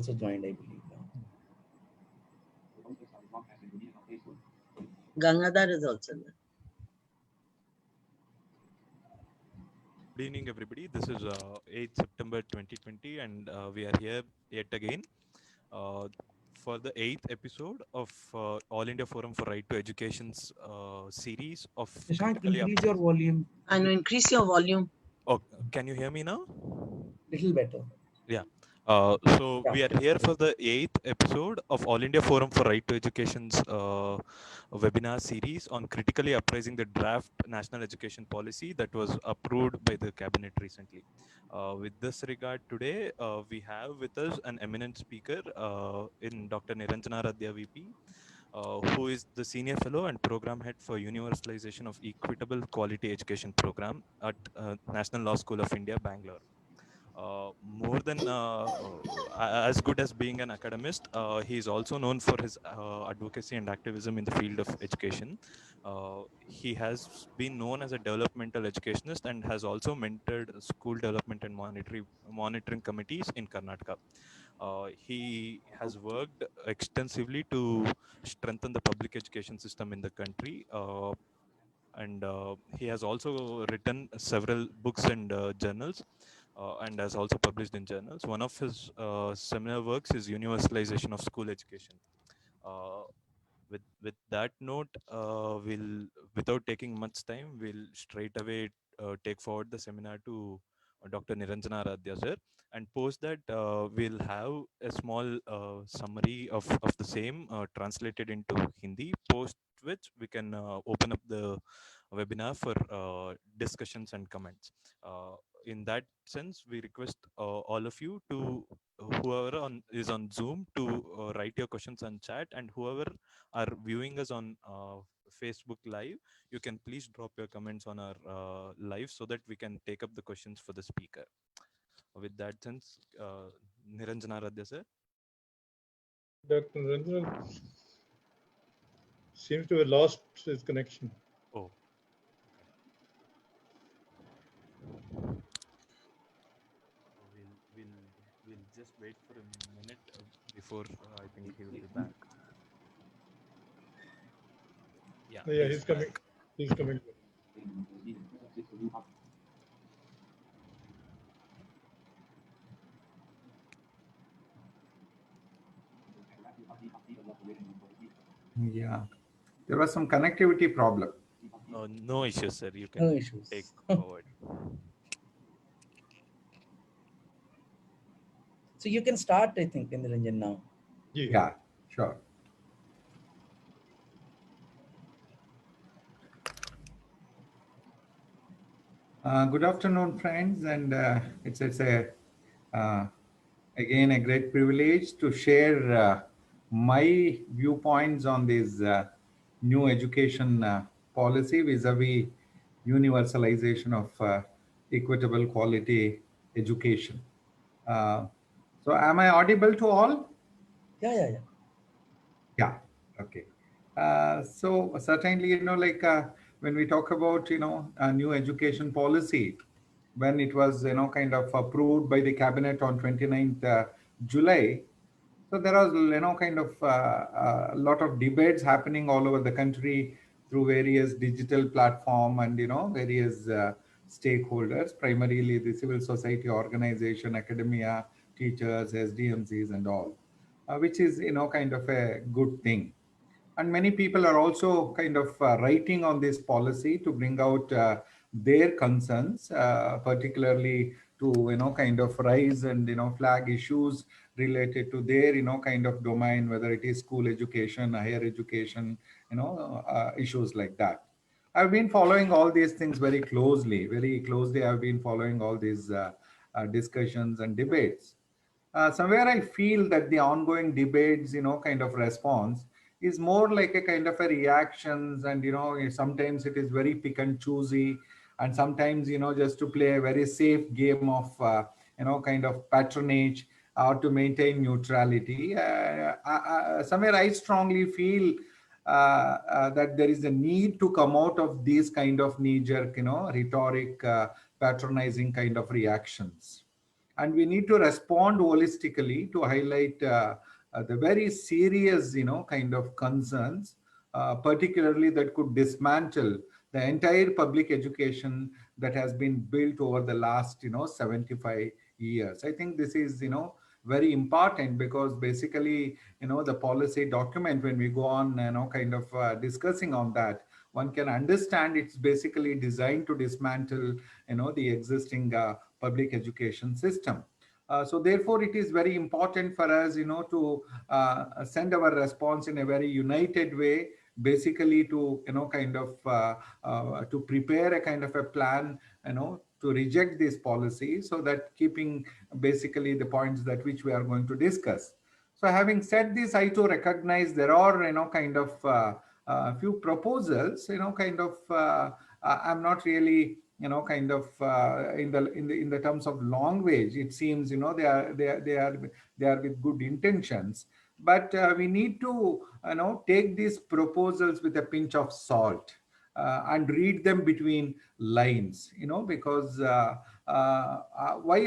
also joined, I believe. Gangadhar is also there. Good evening, everybody. This is 8th September 2020, and we are here yet again uh, for the 8th episode of All India Forum for Right to Education's series of Shashank, critically increase your volume. I know, increase your volume. Oh, can you hear me now? Little better. Yeah. So Yeah. we are here for the 8th episode of All India Forum for Right to Education's webinar series on critically appraising the draft national education policy that was approved by the cabinet recently. With this regard, today we have with us an eminent speaker in Dr. Niranjana Radhya VP, who is the senior fellow and program head for universalization of equitable quality education program at National Law School of India, Bangalore. More than as good as being an academist, he is also known for his advocacy and activism in the field of education. He has been known as a developmental educationist and has also mentored school development and monitoring committees in Karnataka. He has worked extensively to strengthen the public education system in the country. And he has also written several books and journals, and has also published in journals. One of his seminal works is Universalization of School Education. Uh, with that note, we'll, without taking much time, we'll straight away take forward the seminar to Dr. Niranjana Radhya sir, and post that we'll have a small summary of the same translated into Hindi, post which we can open up the webinar for discussions and comments. In that sense, we request all of you to, whoever is on Zoom, to write your questions on chat, and whoever are viewing us on Facebook Live, you can please drop your comments on our live so that we can take up the questions for the speaker. With that sense, Niranjana Radhya sir. Dr. Niranjan seems to have lost his connection. Oh. We'll just wait for a minute before I think he will be back. Yeah, he's coming. He's coming. Yeah, there was some connectivity problem. No issues, sir. You can No issues. take forward. So you can start, I think, in the Niranjan now. Yeah, sure. Good afternoon, friends, and it's a again a great privilege to share my viewpoints on this new education policy vis-a-vis universalization of equitable quality education. So, am I audible to all? Yeah. Yeah. Okay. So certainly, like when we talk about, a new education policy, when it was, kind of approved by the cabinet on 29th July, so there was, kind of a lot of debates happening all over the country through various digital platform and, various stakeholders, primarily the civil society organization, academia, teachers, SDMCs and all, which is, kind of a good thing. And many people are also kind of writing on this policy to bring out their concerns, particularly to, kind of rise and, flag issues related to their, kind of domain, whether it is school education, higher education, issues like that. I've been following all these things very closely, very closely. I've been following all these discussions and debates. Somewhere I feel that the ongoing debates, kind of response is more like a kind of a reactions, and sometimes it is very pick and choosy, and sometimes just to play a very safe game of kind of patronage or to maintain neutrality. Somewhere I strongly feel that there is a need to come out of these kind of knee-jerk, rhetoric, patronizing kind of reactions. and we need to respond holistically to highlight the very serious, kind of concerns, particularly that could dismantle the entire public education that has been built over the last, 75 years. I think this is, very important, because basically, the policy document, when we go on, kind of discussing on that, one can understand it's basically designed to dismantle, the existing public education system. So therefore, it is very important for us, to send our response in a very united way, basically to, kind of to prepare a kind of a plan, to reject this policy, so that keeping basically the points that which we are going to discuss. So having said this, I too recognize there are, kind of few proposals, kind of I'm not really, kind of in the terms of language, it seems, they are with good intentions, but we need to, take these proposals with a pinch of salt, and read them between lines, because why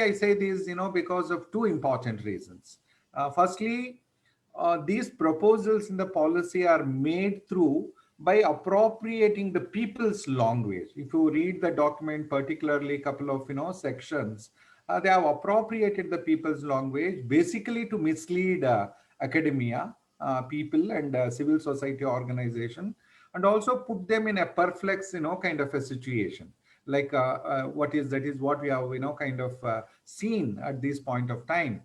I say this, because of two important reasons. Firstly, these proposals in the policy are made through by appropriating the people's language. If you read the document, particularly a couple of, sections, they have appropriated the people's language basically to mislead academia, people, and civil society organization, and also put them in a perplex, kind of a situation. Like what is that is what we have, kind of seen at this point of time.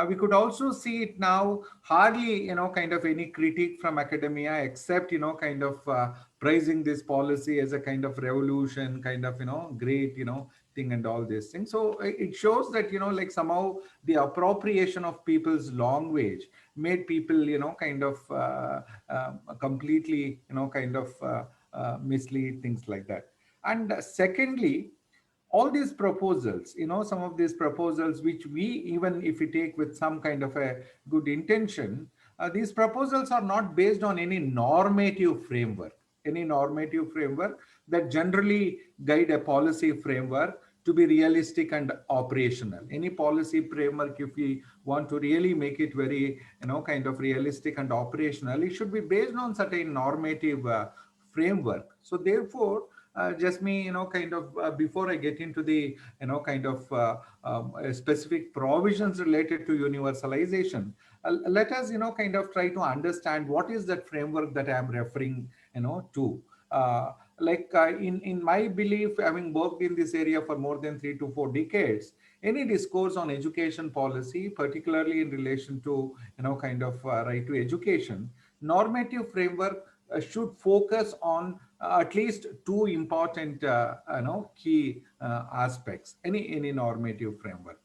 We could also see it now, hardly, kind of any critique from academia, except, kind of praising this policy as a kind of revolution, kind of, great, thing, and all these things. So it shows that, like somehow the appropriation of people's language made people, kind of completely, kind of mislead, things like that. And secondly, all these proposals, some of these proposals, which we, even if we take with some kind of a good intention, these proposals are not based on any normative framework, that generally guide a policy framework to be realistic and operational. Any policy framework, if we want to really make it very, kind of realistic and operational, it should be based on certain normative framework. So therefore, just me, kind of before I get into the, kind of specific provisions related to universalization, let us, kind of try to understand what is that framework that I am referring, to. In my belief, having worked in this area for more than 3 to 4 decades, any discourse on education policy, particularly in relation to, kind of right to education, normative framework should focus on at least two important, key aspects. Any normative framework.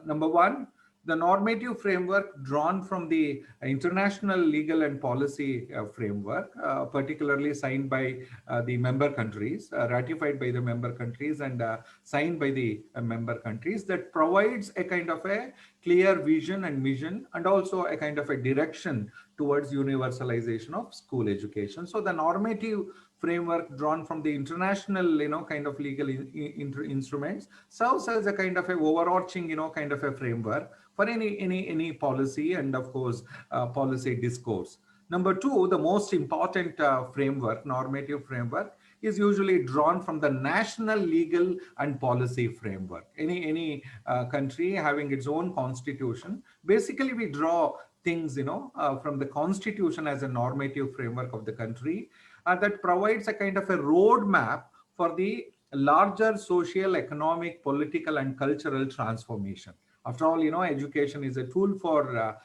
Number one, the normative framework drawn from the international legal and policy framework, particularly signed by the member countries, ratified by the member countries, and signed by the member countries, that provides a kind of a clear vision and mission, and also a kind of a direction towards universalization of school education. So the normative framework drawn from the international, kind of legal instruments serves as a kind of a overarching, kind of a framework for any policy, and of course, policy discourse. Number two, the most important framework, normative framework, is usually drawn from the national legal and policy framework. Any country having its own constitution, basically we draw things, from the constitution as a normative framework of the country, that provides a kind of a roadmap for the larger social, economic, political, and cultural transformation. After all, education is a tool for,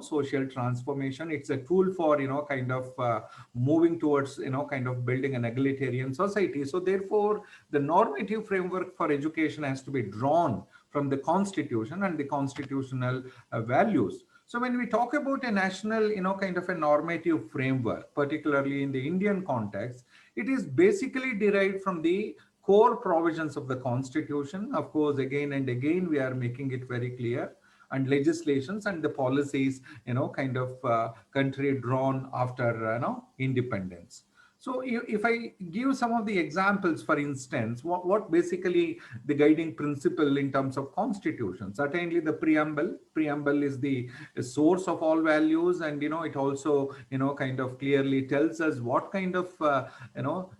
social transformation. It's a tool for, kind of moving towards, kind of building an egalitarian society. So therefore, the normative framework for education has to be drawn from the constitution and the constitutional values. So when we talk about a national, kind of a normative framework, particularly in the Indian context, it is basically derived from the core provisions of the constitution. Of course, again and again, we are making it very clear, and legislations and the policies, kind of country drawn after, independence. So if I give some of the examples, for instance, what basically the guiding principle in terms of constitution? Certainly the preamble is the source of all values, and it also kind of clearly tells us what kind of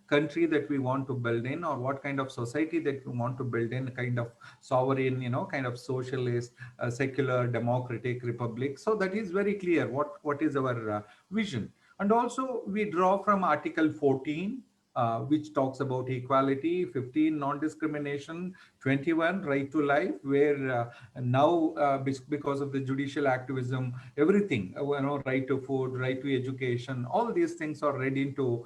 country that we want to build in, or what kind of society that we want to build in, kind of sovereign, kind of socialist, secular, democratic republic. So that is very clear what is our vision. And also we draw from Article 14, which talks about equality, 15 non-discrimination, 21 right to life, where now because of the judicial activism, everything, right to food, right to education, all these things are read into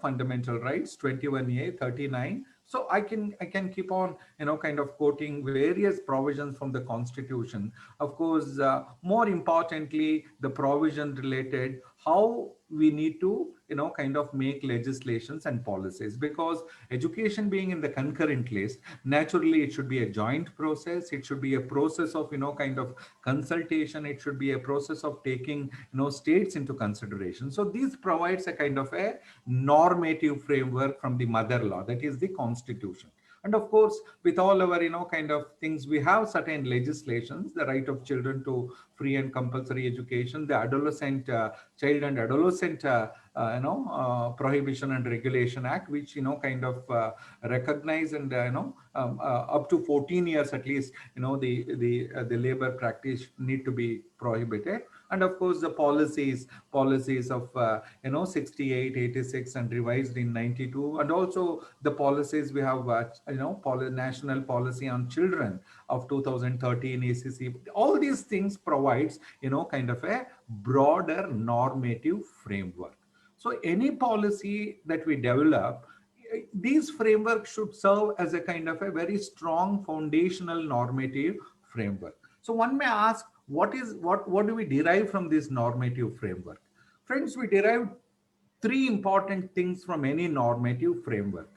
fundamental rights, 21A, 39. So I can keep on kind of quoting various provisions from the Constitution. Of course, more importantly, the provision related how we need to kind of make legislations and policies, because education being in the concurrent list, naturally it should be a joint process. It should be a process of kind of consultation. It should be a process of taking states into consideration. So this provides a kind of a normative framework from the mother law, that is the Constitution. And of course, with all our, kind of things, we have certain legislations, the right of children to free and compulsory education, the adolescent, child and adolescent, Prohibition and Regulation Act, which, kind of recognize and, up to 14 years at least, the labor practice need to be prohibited. And of course, the policies of 68, 86 and revised in 92, and also the policies we have, national policy on children of 2013 ACC. All these things provides, kind of a broader normative framework. So any policy that we develop, these frameworks should serve as a kind of a very strong foundational normative framework. So one may ask, what do we derive from this normative framework? Friends, we derive three important things from any normative framework.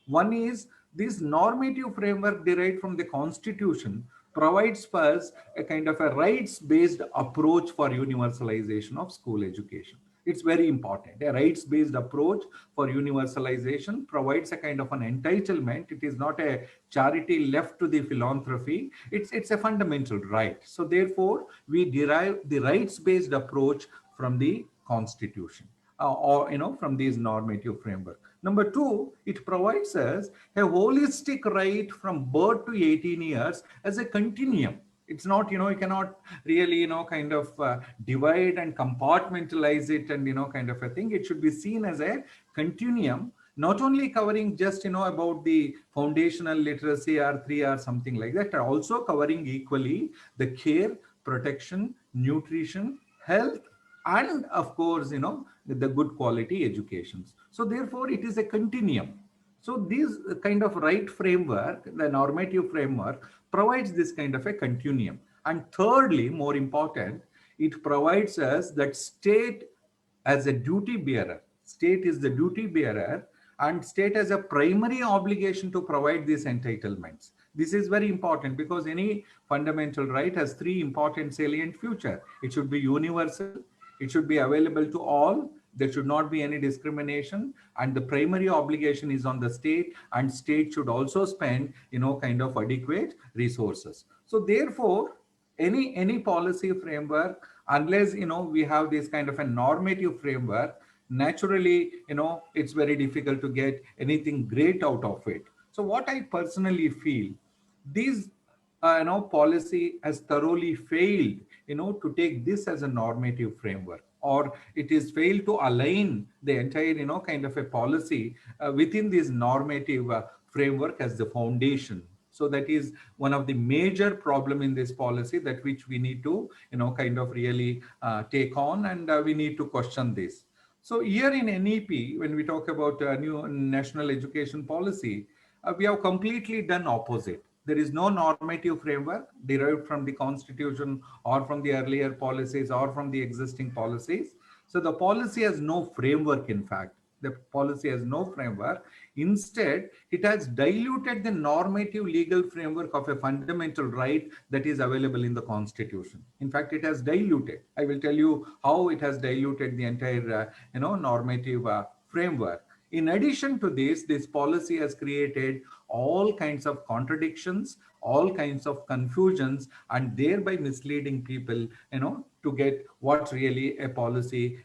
One is this normative framework derived from the Constitution provides for us a kind of a rights-based approach for universalization of school education. It's very important. A rights-based approach for universalization provides a kind of an entitlement. It is not a charity left to the philanthropy. It's a fundamental right. So therefore, we derive the rights-based approach from the Constitution, or from these normative framework. Number two, it provides us a holistic right from birth to 18 years as a continuum. It's not, you cannot really, kind of divide and compartmentalize it and, kind of a thing. It should be seen as a continuum, not only covering just, about the foundational literacy R3 or something like that, but also covering equally the care, protection, nutrition, health, and of course, the good quality educations. So therefore, it is a continuum. So this kind of right framework, the normative framework, provides this kind of a continuum. And thirdly, more important, it provides us that state as a duty bearer. State is the duty bearer, and state has a primary obligation to provide these entitlements. This is very important because any fundamental right has three important salient features. It should be universal, it should be available to all, there should not be any discrimination, and the primary obligation is on the state, and state should also spend, kind of adequate resources. So therefore, any policy framework, unless, we have this kind of a normative framework, naturally, it's very difficult to get anything great out of it. So what I personally feel, these policy has thoroughly failed, to take this as a normative framework, or it is failed to align the entire, kind of a policy within this normative framework as the foundation. So that is one of the major problem in this policy, that which we need to, kind of really take on, and we need to question this. So here in NEP, when we talk about new national education policy, we have completely done opposite. There is no normative framework derived from the Constitution or from the earlier policies or from the existing policies. So the policy has no framework, in fact. The policy has no framework. Instead, it has diluted the normative legal framework of a fundamental right that is available in the Constitution. In fact, it has diluted. I will tell you how it has diluted the entire, normative framework. In addition to this policy has created all kinds of contradictions, all kinds of confusions, and thereby misleading people, to get what really a policy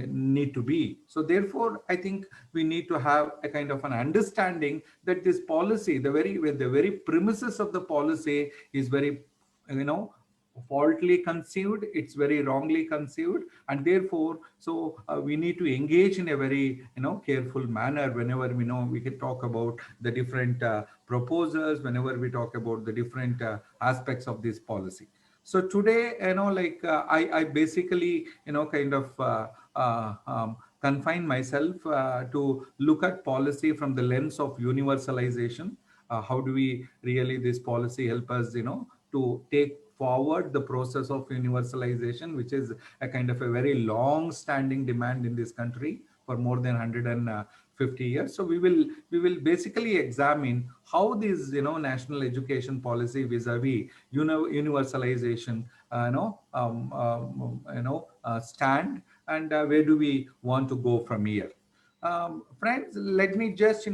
need to be. So therefore, I think we need to have a kind of an understanding that this policy, the very premises of the policy is very, faultly conceived, it's very wrongly conceived, and therefore we need to engage in a very careful manner whenever we can talk about the different proposals, whenever we talk about the different aspects of this policy. So today, I basically confine myself to look at policy from the lens of universalization. How do we really this policy help us to take forward the process of universalization, which is a kind of a very long standing demand in this country for more than 150 years. So we will basically examine how this national education policy vis-a-vis universalization stand, and where do we want to go from here. Friends, let me just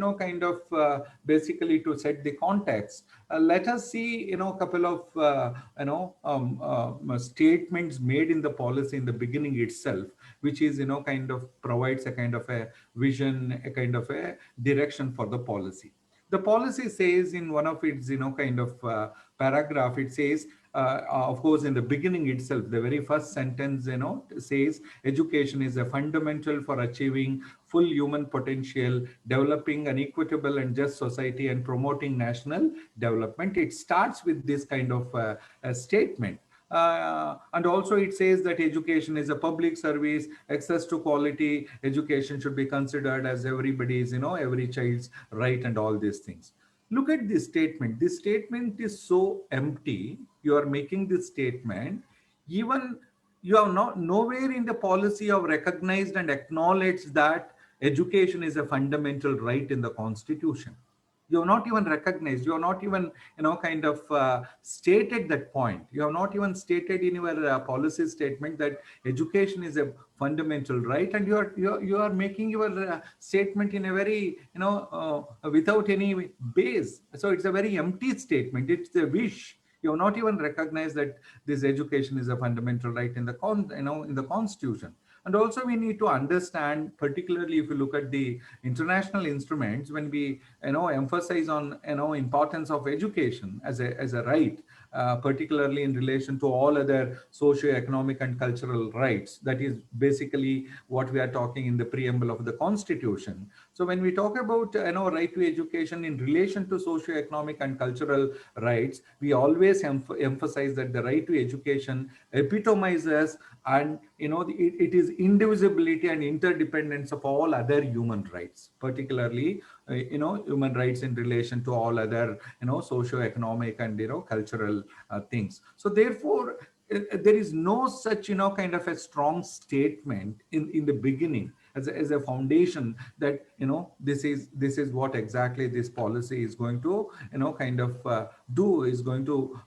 basically to set the context, let us see a couple of statements made in the policy in the beginning itself, which is provides a kind of a vision, a kind of a direction for the policy. The policy says in one of its paragraph, it says, of course, in the beginning itself, the very first sentence, says education is a fundamental for achieving full human potential, developing an equitable and just society, and promoting national development. It starts with this kind of a statement. And also it says that education is a public service, access to quality education should be considered as everybody's, every child's right, and all these things. Look at this statement. This statement is so empty. You are making this statement, even you have nowhere in the policy have recognized and acknowledged that education is a fundamental right in the Constitution. You have not even recognized, you have not even stated that point. You have not even stated in your policy statement that education is a fundamental right, and you are making your statement in a very without any base. So it's a very empty statement. It's a wish. You have not even recognized that this education is a fundamental right in the Constitution. And also we need to understand, particularly if you look at the international instruments, when we emphasize on importance of education as a right, particularly in relation to all other socio-economic and cultural rights. That is basically what we are talking in the preamble of the Constitution. So when we talk about right to education in relation to socio-economic and cultural rights, we always emphasize that the right to education epitomizes and it is indivisibility and interdependence of all other human rights, particularly human rights in relation to all other socio-economic and cultural things. So therefore there is no such a strong statement in the beginning as a foundation that this is what exactly this policy is going to do, is going to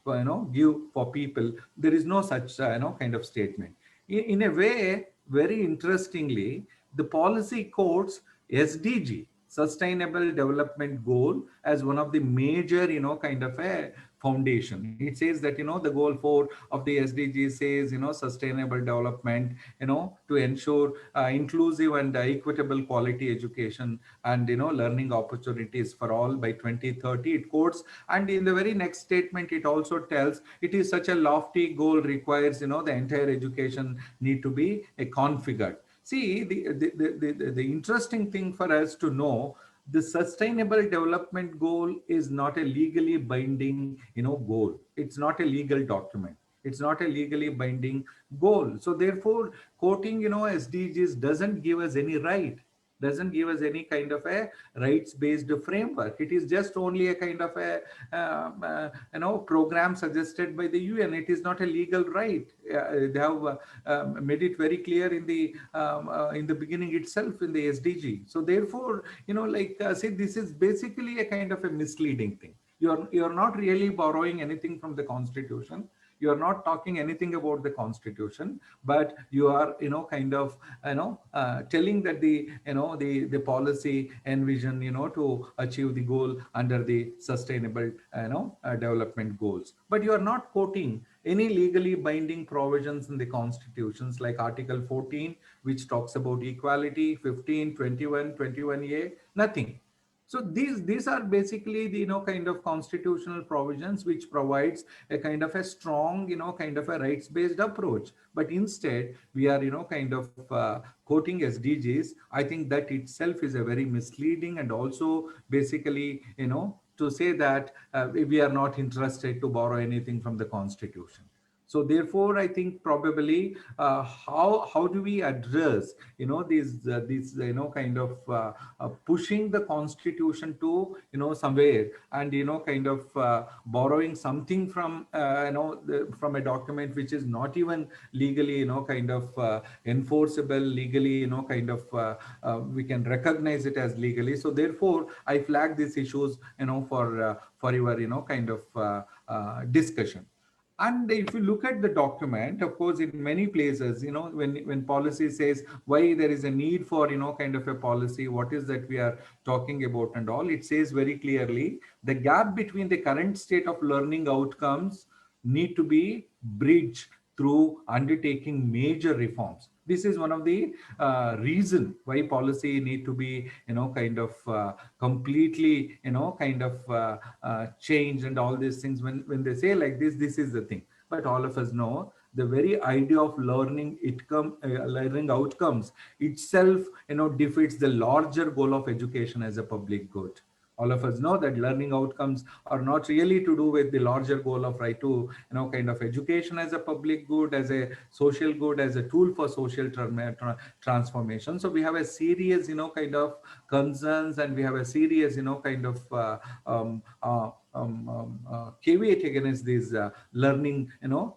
give for people. There is no such statement. In a way, very interestingly, the policy quotes SDG, Sustainable Development Goal, as one of the major a foundation. It says that the goal 4 of the SDG says sustainable development, to ensure inclusive and equitable quality education and learning opportunities for all by 2030. It quotes, and in the very next statement it also tells it is such a lofty goal requires the entire education need to be configured. See, the interesting thing for us to know, the Sustainable Development Goal is not a legally binding goal. It's not a legal document. It's not a legally binding goal. So therefore, quoting SDGs doesn't give us any right, doesn't give us any kind of a rights-based framework. It is just only a kind of a program suggested by the UN. It is not a legal right. They have made it very clear in the beginning itself in the SDG. So therefore, say this is basically a kind of a misleading thing. You're not really borrowing anything from the Constitution. You are not talking anything about the constitution, but you are, kind of, telling that the policy envision, to achieve the goal under the sustainable, development goals. But you are not quoting any legally binding provisions in the constitutions like Article 14, which talks about equality, 15, 21, 21A, nothing. So these are basically the, kind of constitutional provisions which provides a kind of a strong, kind of a rights-based approach. But instead, we are, kind of quoting SDGs. I think that itself is a very misleading, and also basically, to say that we are not interested to borrow anything from the constitution. So therefore, I think probably how do we address these kind of pushing the constitution to somewhere, and kind of borrowing something from from a document which is not even legally kind of enforceable legally, kind of we can recognize it as legally. So therefore, I flag these issues for your kind of discussion. And if you look at the document, of course, in many places, when policy says why there is a need for, kind of a policy, what is that we are talking about and all, it says very clearly the gap between the current state of learning outcomes need to be bridged through undertaking major reforms. This is one of the reason why policy need to be, kind of completely, kind of changed and all these things. When they say like this is the thing. But all of us know the very idea of learning outcomes itself, defeats the larger goal of education as a public good. All of us know that learning outcomes are not really to do with the larger goal of right to, kind of education as a public good, as a social good, as a tool for social transformation. So we have a serious, kind of concerns, and we have a serious, kind of caveat against these learning,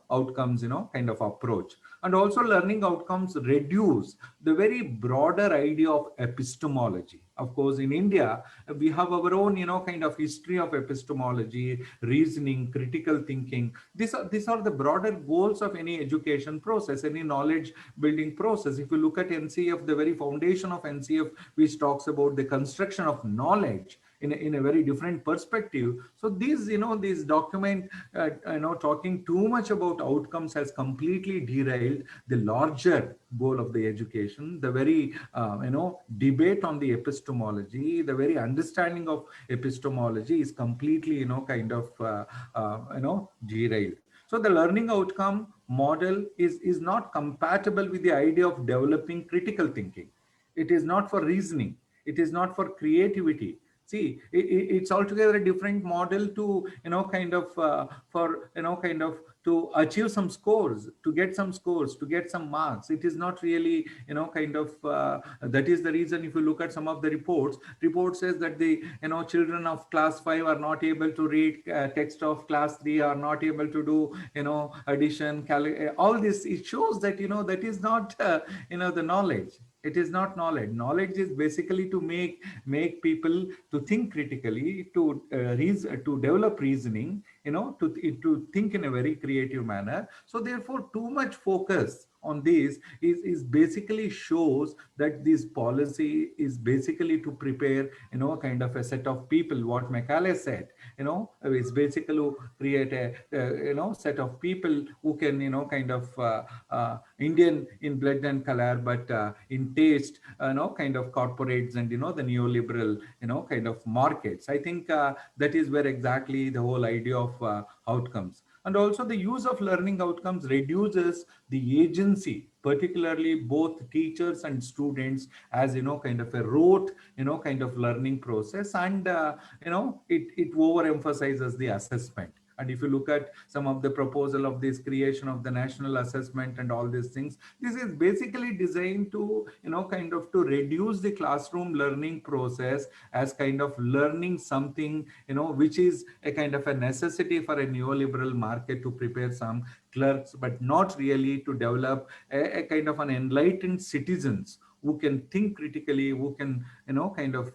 outcomes, kind of approach. And also learning outcomes reduce the very broader idea of epistemology. Of course, in India, we have our own, kind of history of epistemology, reasoning, critical thinking. These are the broader goals of any education process, any knowledge building process. If you look at NCF, the very foundation of NCF, which talks about the construction of knowledge in a very different perspective. So this document, talking too much about outcomes has completely derailed the larger goal of the education, the very, debate on the epistemology, the very understanding of epistemology is completely, kind of, derailed. So the learning outcome model is not compatible with the idea of developing critical thinking. It is not for reasoning. It is not for creativity. See, it's altogether a different model to, kind of, kind of to achieve some scores, to get some scores, to get some marks. It is not really, kind of, that is the reason if you look at some of the report says that the, children of class 5 are not able to read text of class 3, are not able to do, addition, all this. It shows that, that is not, the knowledge. It is not knowledge. Knowledge is basically to make people to think critically, to develop reasoning, to think in a very creative manner. So therefore, too much focus on this is basically shows that this policy is basically to prepare, kind of a set of people. What Macaulay said, is basically to create a, set of people who can, kind of Indian in blood and color, but in taste, kind of corporates and, the neoliberal, kind of markets. I think that is where exactly the whole idea of outcomes. And also the use of learning outcomes reduces the agency, particularly both teachers and students, as, kind of a rote, kind of learning process. And, it overemphasizes the assessment. And if you look at some of the proposal of this creation of the national assessment and all these things, this is basically designed to, kind of to reduce the classroom learning process as kind of learning something, which is a kind of a necessity for a neoliberal market to prepare some clerks, but not really to develop a kind of an enlightened citizens who can think critically, who can, kind of,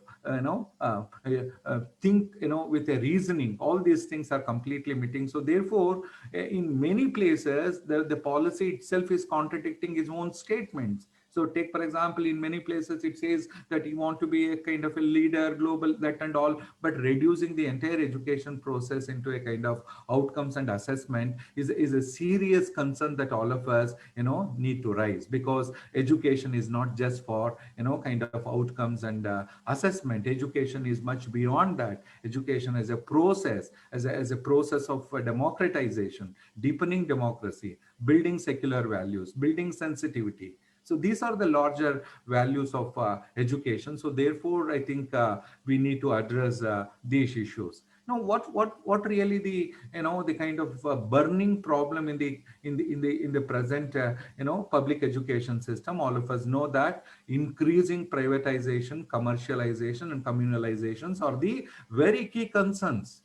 think, with a reasoning. All these things are completely missing. So therefore, in many places, the policy itself is contradicting its own statements. So take, for example, in many places, it says that you want to be a kind of a leader, global, that and all, but reducing the entire education process into a kind of outcomes and assessment is a serious concern that all of us, need to raise, because education is not just for, kind of outcomes and assessment. Education is much beyond that. Education is a process, as a process of democratization, deepening democracy, building secular values, building sensitivity. So these are the larger values of education. So therefore, I think we need to address these issues. Now, what really the, the kind of burning problem in the present public education system? All of us know that increasing privatization, commercialization, and communalizations are the very key concerns.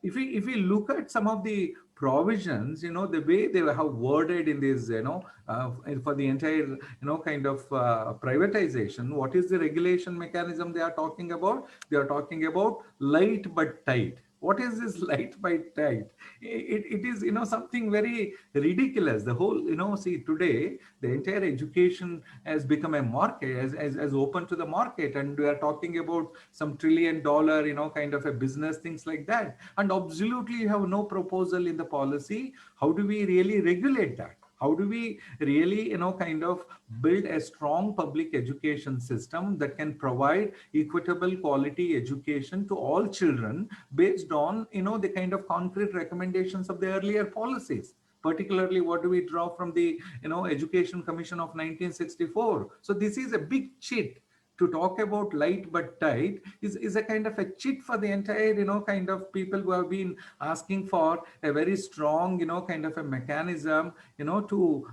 If we look at some of the provisions, the way they have worded in this, for the entire, kind of privatization, what is the regulation mechanism they are talking about? They are talking about light but tight. What is this light but tight? It is, something very ridiculous. The whole, see, today, the entire education has become a market, as open to the market. And we are talking about some $1 trillion, kind of a business, things like that. And absolutely you have no proposal in the policy. How do we really regulate that? How do we really, kind of build a strong public education system that can provide equitable quality education to all children based on, the kind of concrete recommendations of the earlier policies? Particularly, what do we draw from the, Education Commission of 1964? So this is a big cheat. To talk about light but tight is a kind of a cheat for the entire, kind of people who have been asking for a very strong, kind of a mechanism, to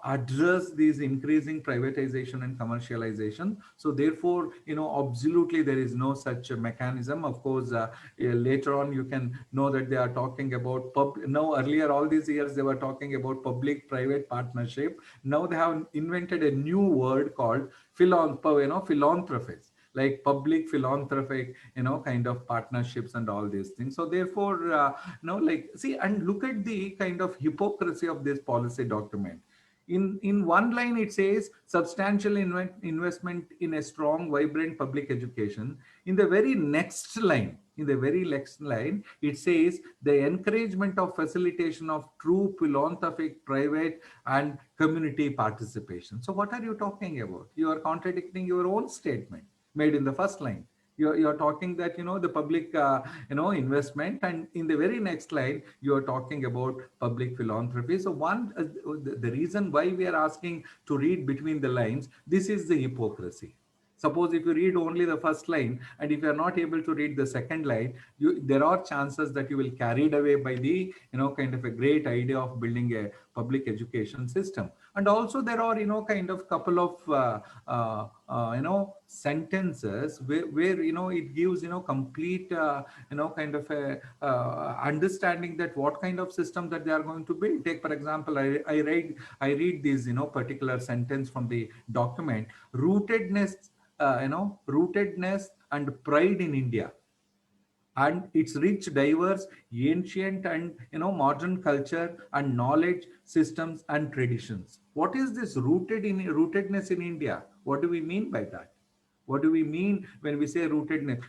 address these increasing privatization and commercialization. So therefore, absolutely there is no such a mechanism. Of course, later on you can know that they are talking about earlier all these years they were talking about public-private partnership. Now they have invented a new word called philanthropies, like public philanthropic, kind of partnerships and all these things. So therefore, see, and look at the kind of hypocrisy of this policy document. In one line, it says substantial investment in a strong, vibrant public education. In the very next line, it says the encouragement of facilitation of true philanthropic, private, and community participation. So what are you talking about? You are contradicting your own statement made in the first line. You're talking that, the public, investment, and in the very next line, you're talking about public philanthropy. So the reason why we are asking to read between the lines, this is the hypocrisy. Suppose if you read only the first line, and if you are not able to read the second line, there are chances that you will carried away by the, kind of a great idea of building a public education system. And also there are, kind of couple of, sentences where it gives, complete, kind of a understanding that what kind of system that they are going to build. Take, for example, I read this, particular sentence from the document: rootedness and pride in India and its rich, diverse, ancient and modern culture and knowledge systems and traditions. What is this rootedness in India? What do we mean by that? What do we mean when we say rootedness?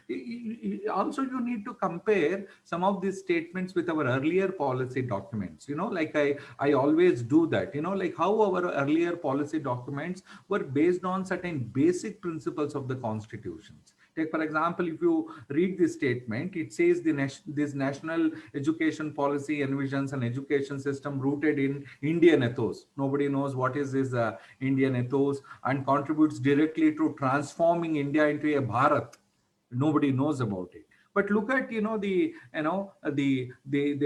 Also, you need to compare some of these statements with our earlier policy documents. Like I always do that. Like how our earlier policy documents were based on certain basic principles of the constitutions. Take, for example, if you read this statement, it says this national education policy envisions an education system rooted in Indian ethos. Nobody knows what is this Indian ethos, and contributes directly to transforming India into a Bharat. Nobody knows about it. But look at the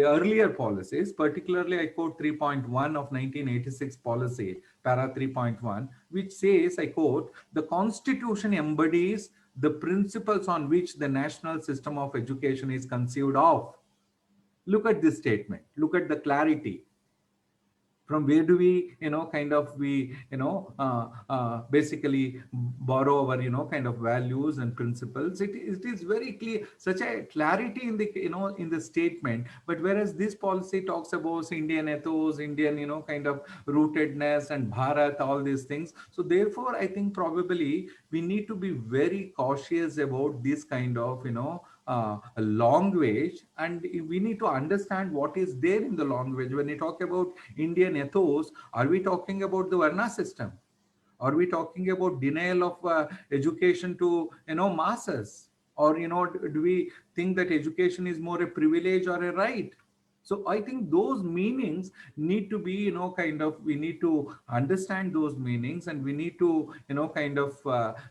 earlier policies, particularly I quote 3.1 of 1986 policy, para 3.1, which says, I quote, the Constitution embodies the principles on which the national system of education is conceived of. Look at this statement. Look at the clarity. From where do we kind of we basically borrow our kind of values and principles? It is very clear, such a clarity in the in the statement. But whereas this policy talks about Indian ethos, Indian kind of rootedness and Bharat, all these things. So therefore I think probably we need to be very cautious about this kind of a language, and we need to understand what is there in the language. When we talk about Indian ethos, are we talking about the Varna system? Are we talking about denial of education to masses? Or do we think that education is more a privilege or a right? So I think those meanings need to be kind of, we need to understand those meanings, and we need to kind of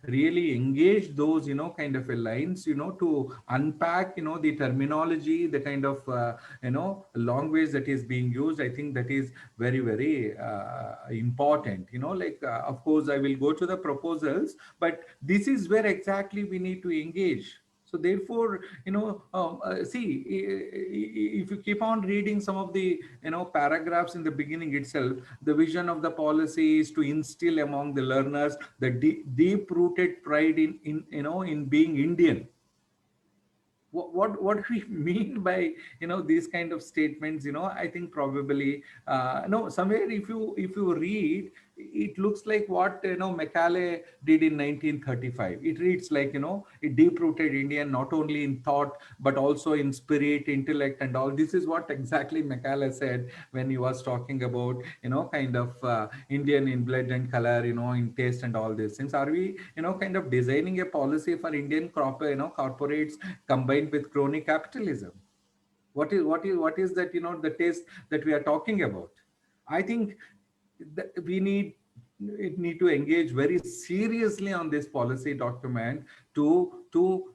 really engage those kind of a lines to unpack the terminology, the kind of language that is being used. I think that is very, very important. Like of course I will go to the proposals, but this is where exactly we need to engage. So therefore, see, if you keep on reading some of the, paragraphs in the beginning itself, the vision of the policy is to instill among the learners the deep-rooted pride in being Indian. What we mean by these kind of statements, I think probably no, somewhere if you read, it looks like what Macaulay did in 1935. It reads like a deep-rooted Indian, not only in thought but also in spirit, intellect, and all. This is what exactly Macaulay said when he was talking about kind of Indian in blood and color, in taste and all these things. Are we kind of designing a policy for Indian corporates combined with crony capitalism? What is that the taste that we are talking about? I think that we need to engage very seriously on this policy document to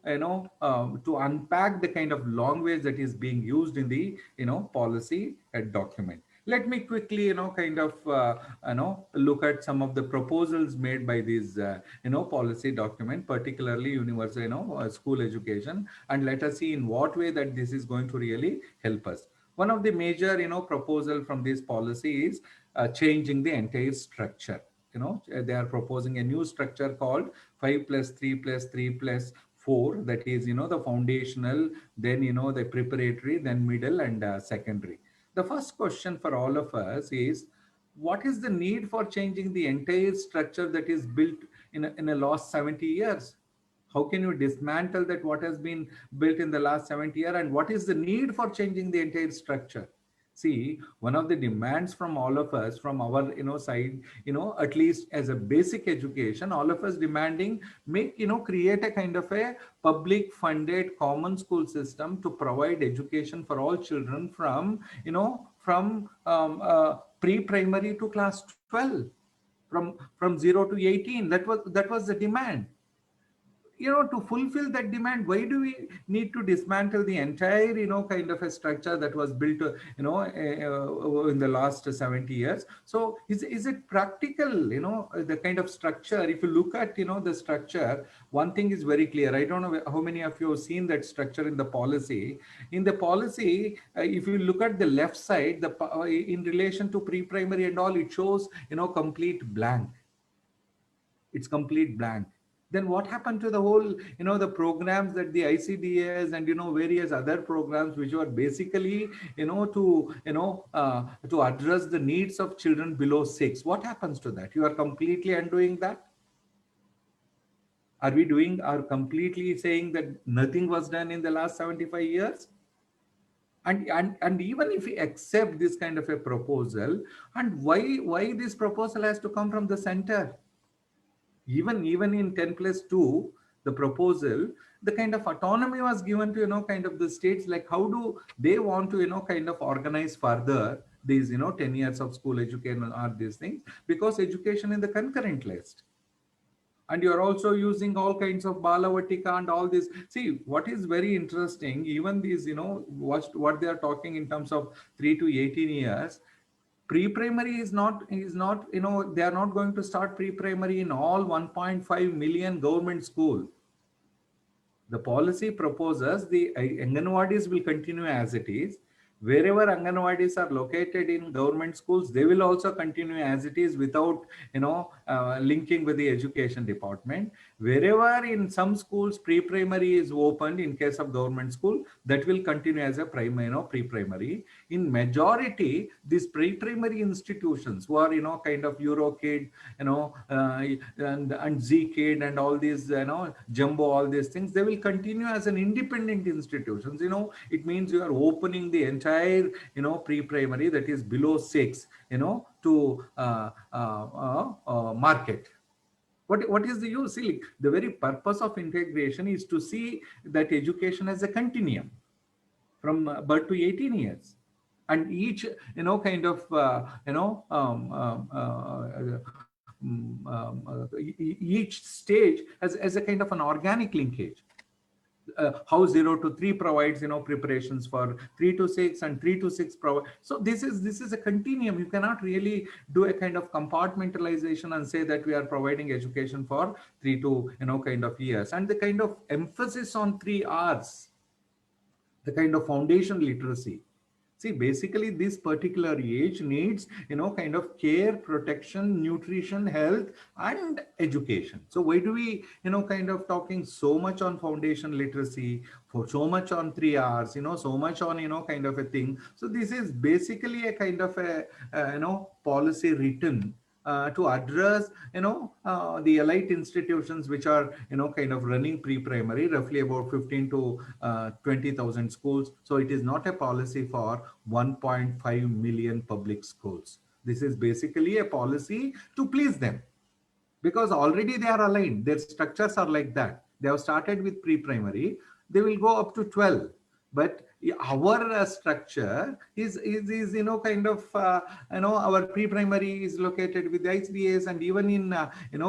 unpack the kind of language that is being used in the policy document. Let me quickly kind of look at some of the proposals made by these policy document, particularly universal school education, and let us see in what way that this is going to really help us. One of the major proposal from this policy is changing the entire structure. They are proposing a new structure called 5+3+3+4. That is the foundational, then the preparatory, then middle, and secondary. The first question for all of us is, what is the need for changing the entire structure that is built in the last 70 years? How can you dismantle that what has been built in the last 70 years, and what is the need for changing the entire structure? See, one of the demands from all of us, from our side, at least as a basic education, all of us demanding create a kind of a public funded common school system to provide education for all children from pre-primary to class 12, from 0 to 18. That was the demand. To fulfill that demand, why do we need to dismantle the entire, kind of a structure that was built, in the last 70 years? So is it practical, the kind of structure? If you look at, the structure, one thing is very clear. I don't know how many of you have seen that structure in the policy. In the policy, if you look at the left side, in relation to pre-primary and all, it shows, complete blank. It's complete blank. Then what happened to the whole, the programs that the ICDS and, various other programs which were basically, to address the needs of children below 6? What happens to that? You are completely undoing that? Are completely saying that nothing was done in the last 75 years? And even if we accept this kind of a proposal, and why this proposal has to come from the center? Even in 10+2, the proposal, the kind of autonomy was given to, kind of the states, like how do they want to, kind of organize further these, 10 years of school education or these things, because education in the concurrent list. And you're also using all kinds of Balavatika and all this. See, what is very interesting, even these, what they are talking in terms of 3 to 18 years, pre-primary is not, they are not going to start pre-primary in all 1.5 million government schools. The policy proposes the Anganwadis will continue as it is. Wherever Anganwadis are located in government schools, they will also continue as it is without, linking with the education department. Wherever in some schools pre-primary is opened in case of government school, that will continue as a primary, pre-primary. In majority, these pre-primary institutions who are, kind of Eurokid, and Z-Kid and all these, Jumbo, all these things, they will continue as an independent institutions. It means you are opening the entire, pre-primary, that is below 6, to market. What is the use? See, the very purpose of integration is to see that education as a continuum from birth to 18 years. And each, kind of, each stage as a kind of an organic linkage. How 0 to 3 provides, preparations for 3 to 6, and 3 to 6 provide. So this is a continuum. You cannot really do a kind of compartmentalization and say that we are providing education for 3 to, kind of years. And the kind of emphasis on 3 R's, the kind of foundation literacy. See, basically this particular age needs, kind of care, protection, nutrition, health, and education. So why do we, kind of talking so much on foundation literacy, for so much on 3 R's, so much on, kind of a thing. So this is basically a kind of a, policy written to address, the elite institutions which are, kind of running pre-primary, roughly about 15 to 20,000 schools. So it is not a policy for 1.5 million public schools. This is basically a policy to please them, because already they are aligned. Their structures are like that. They have started with pre-primary. They will go up to 12. But our structure is kind of, our pre-primary is located with the ICDS, and even in,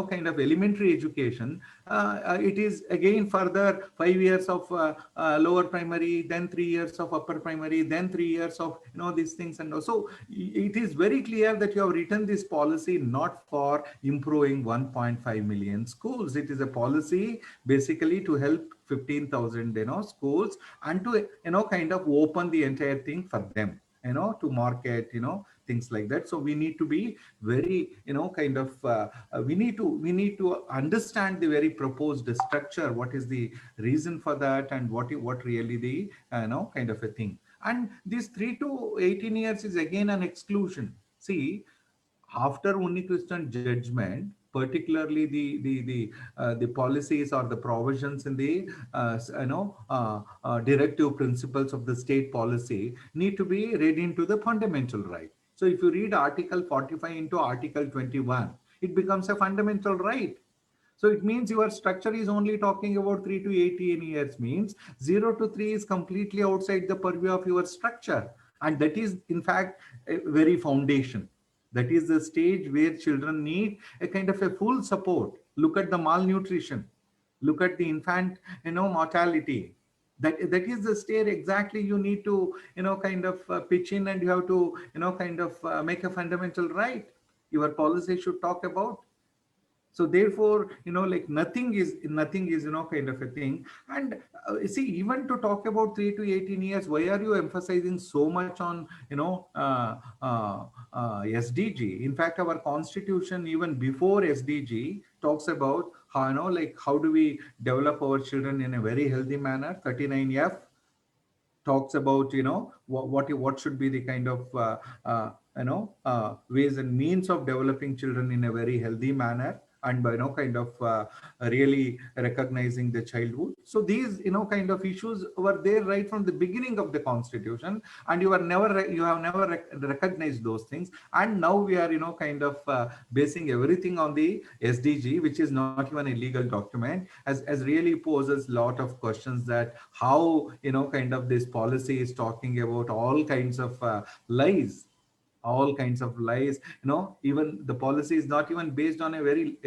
kind of elementary education, it is again further 5 years of lower primary, then 3 years of upper primary, then 3 years of, these things. And also it is very clear that you have written this policy not for improving 1.5 million schools. It is a policy basically to help 15,000, schools, and to, kind of open the entire thing for them, to market, things like that. So we need to be very, kind of, we need to understand the very proposed structure. What is the reason for that, and what really the, kind of a thing. And this 3 to 18 years is again an exclusion. See, after Unnikrishnan judgment, particularly the policies or the provisions in the directive principles of the state policy need to be read into the fundamental right. So if you read Article 45 into Article 21, it becomes a fundamental right. So it means your structure is only talking about 3 to 18 years, means 0 to 3 is completely outside the purview of your structure. And that is in fact a very foundation. That is the stage where children need a kind of a full support. Look at the malnutrition. Look at the infant, mortality. That is the stage exactly you need to, kind of pitch in, and you have to, kind of make a fundamental right. Your policy should talk about. So therefore, like nothing is, kind of a thing. And see, even to talk about 3 to 18 years, why are you emphasizing so much on, SDG? In fact, our constitution, even before SDG, talks about how, like how do we develop our children in a very healthy manner. 39F talks about, what should be the kind of, ways and means of developing children in a very healthy manner, and by, kind of really recognizing the childhood. So these, kind of issues were there right from the beginning of the constitution, and you have never recognized those things. And now we are, kind of basing everything on the SDG, which is not even a legal document, as really poses a lot of questions that how, kind of this policy is talking about all kinds of lies. All kinds of lies, even the policy is not even based on a very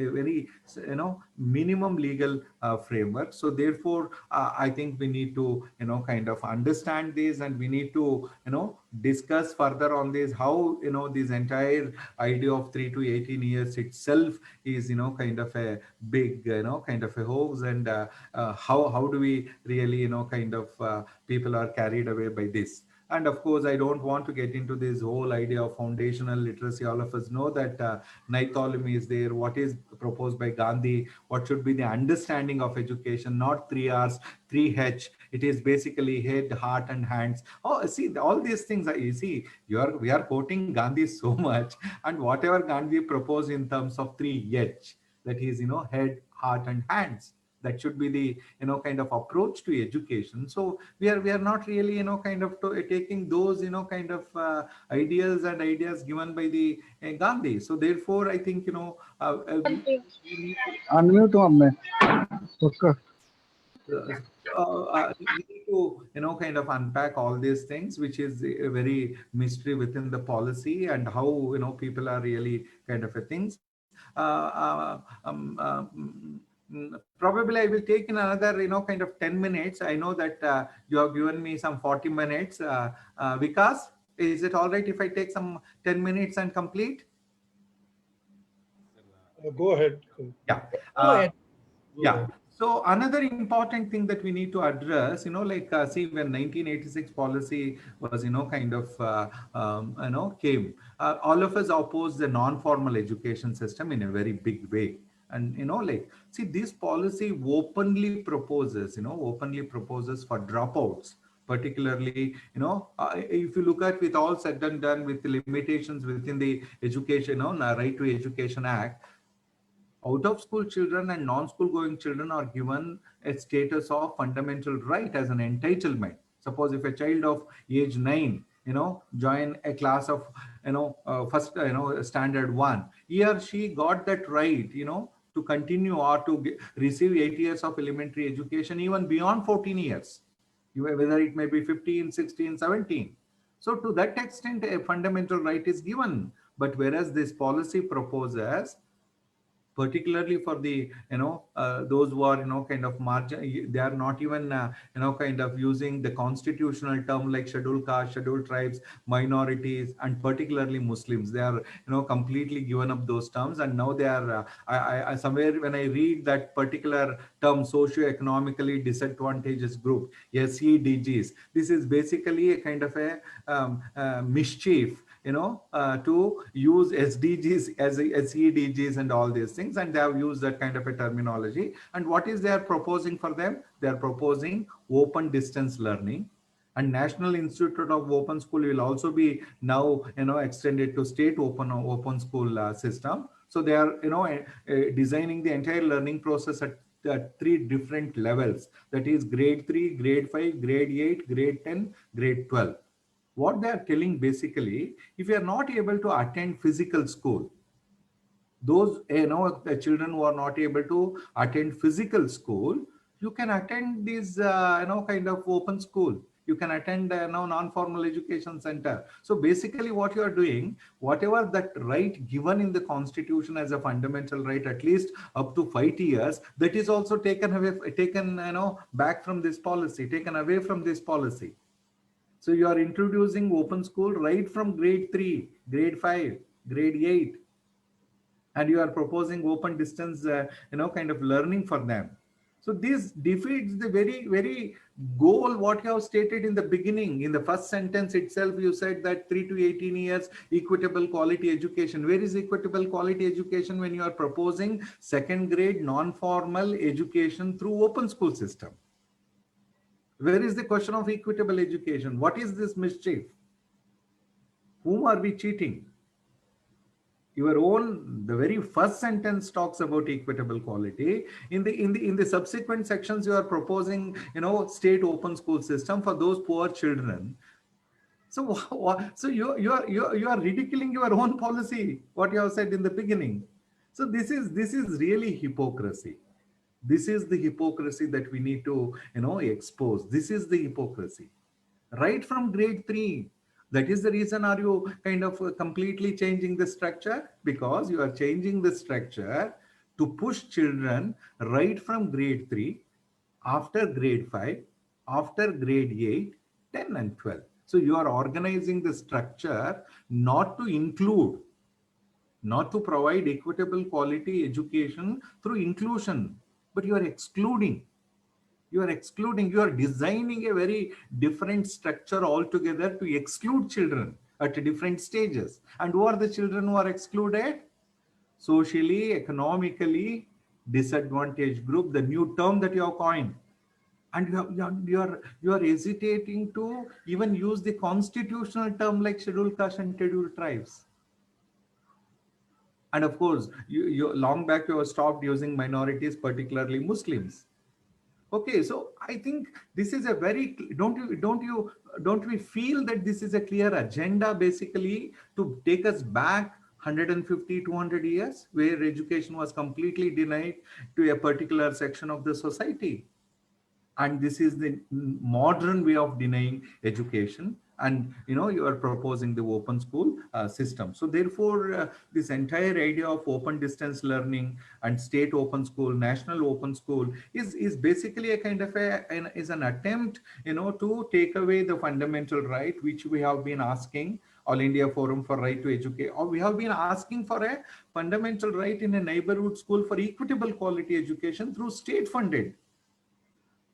minimum legal framework. So therefore, I think we need to, kind of understand this, and we need to, discuss further on this, how, this entire idea of 3 to 18 years itself is, kind of a big, kind of a hoax, and how do we really, kind of people are carried away by this. And of course, I don't want to get into this whole idea of foundational literacy. All of us know that Naitholm is there. What is proposed by Gandhi? What should be the understanding of education? Not 3 R's, 3H. It is basically head, heart, and hands. Oh, see, all these things are, you see, we are quoting Gandhi so much, and whatever Gandhi proposed in terms of 3H, that is, head, heart, and hands. That should be the kind of approach to education. So we are not really kind of taking those kind of ideas given by the Gandhi. So therefore I think Unmute amme. Okay. we need to kind of unpack all these things, which is a very mystery within the policy, and how people are really kind of things. Probably I will take in another kind of 10 minutes. I know that you have given me some 40 minutes. Vikas, is it all right if I take some 10 minutes and complete? Go ahead. Yeah. Go ahead. Yeah. So another important thing that we need to address, see, when 1986 policy was, kind of, came, all of us opposed the non-formal education system in a very big way. And, see, this policy openly proposes for dropouts, particularly, if you look at with all said and done, with the limitations within the education, Right to Education Act, out of school children and non-school going children are given a status of fundamental right as an entitlement. Suppose if a child of age 9, join a class of, first, standard 1, he or she got that right, to continue or to receive 8 years of elementary education, even beyond 14 years, whether it may be 15, 16, 17. So to that extent, a fundamental right is given. But whereas this policy proposes, particularly for the those who are kind of margin, they are not even kind of using the constitutional term like scheduled caste, scheduled tribes, minorities, and particularly Muslims. They are completely given up those terms, and now they are I somewhere when I read that particular term, socio-economically disadvantaged group, SEDGs, this is basically a kind of a mischief to use SDGs as SEDGs and all these things, and they have used that kind of a terminology. And what is they are proposing for them? They are proposing open distance learning, and National Institute of Open School will also be now extended to state open school system. So they are designing the entire learning process at 3 different levels, that is grade 3, grade 5, grade 8, grade 10, grade 12. What they are telling basically, if you are not able to attend physical school, those the children who are not able to attend physical school, you can attend this kind of open school. You can attend non-formal education center. So basically what you are doing, whatever that right given in the constitution as a fundamental right, at least up to 5 years, that is also taken back from this policy, taken away from this policy. So you are introducing open school right from grade 3, grade 5, grade 8, and you are proposing open distance, kind of learning for them. So this defeats the very, very goal what you have stated in the beginning. In the first sentence itself, you said that 3 to 18 years equitable quality education. Where is equitable quality education when you are proposing second grade non-formal education through open school system? Where is the question of equitable education? What is this mischief? Whom are we cheating? Your own, the very first sentence talks about equitable quality. In the subsequent sections, you are proposing, state open school system for those poor children. So you are ridiculing your own policy, what you have said in the beginning. So this is really hypocrisy. This is the hypocrisy that we need to, expose. This is the hypocrisy. Right from grade 3. That is the reason are you kind of completely changing the structure? Because you are changing the structure to push children right from grade 3, after grade 5, after grade 8, 10 and 12. So you are organizing the structure not to include, not to provide equitable quality education through inclusion, but you are excluding. You are excluding, you are designing a very different structure altogether to exclude children at different stages. And who are the children who are excluded? Socially, economically disadvantaged group, the new term that you have coined. And you are hesitating to even use the constitutional term like scheduled caste and scheduled tribes. And of course, you long back you have stopped using minorities, particularly Muslims. Okay, so I think this is a very, don't we feel that this is a clear agenda basically to take us back 150, 200 years where education was completely denied to a particular section of the society? And this is the modern way of denying education. And you are proposing the open school system. So therefore, this entire idea of open distance learning and state open school, national open school is basically a kind of an attempt to take away the fundamental right which we have been asking All India Forum for Right to Educate, or we have been asking for a fundamental right in a neighborhood school for equitable quality education through state funded.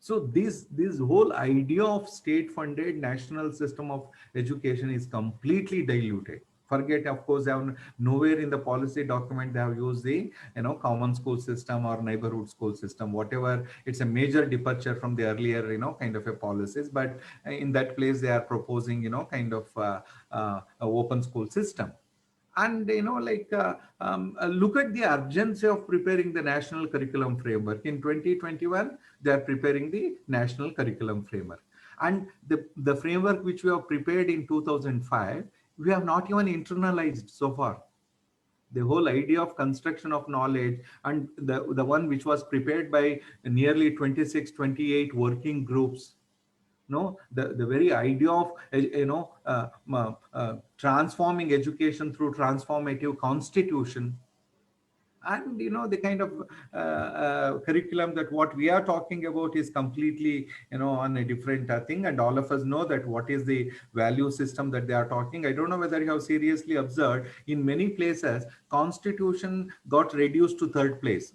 So this whole idea of state-funded national system of education is completely diluted. Forget, of course, they have nowhere in the policy document they have used the common school system or neighborhood school system, whatever. It's a major departure from the earlier kind of a policies. But in that place they are proposing kind of a open school system. And look at the urgency of preparing the national curriculum framework. In 2021, they are preparing the national curriculum framework. And the framework which we have prepared in 2005, we have not even internalized so far. The whole idea of construction of knowledge, and the one which was prepared by nearly 26, 28 working groups. No, the very idea of transforming education through transformative constitution, and the kind of curriculum that what we are talking about is completely on a different thing. And all of us know that what is the value system that they are talking. I don't know whether you have seriously observed, in many places constitution got reduced to third place.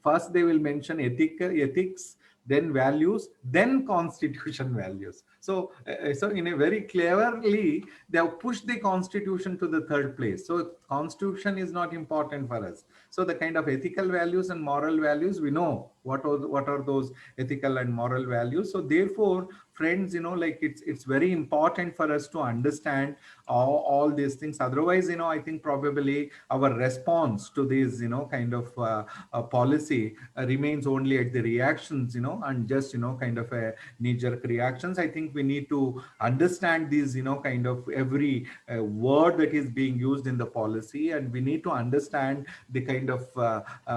First they will mention ethics, then values, then constitution values. So in a very cleverly, they have pushed the constitution to the third place. So constitution is not important for us. So the kind of ethical values and moral values, we know what are those ethical and moral values. So therefore, friends, it's very important for us to understand all these things. Otherwise, I think probably our response to this, kind of policy remains only at the reactions, and just, kind of a knee-jerk reactions. I think we need to understand these, kind of every word that is being used in the policy, and we need to understand the kind of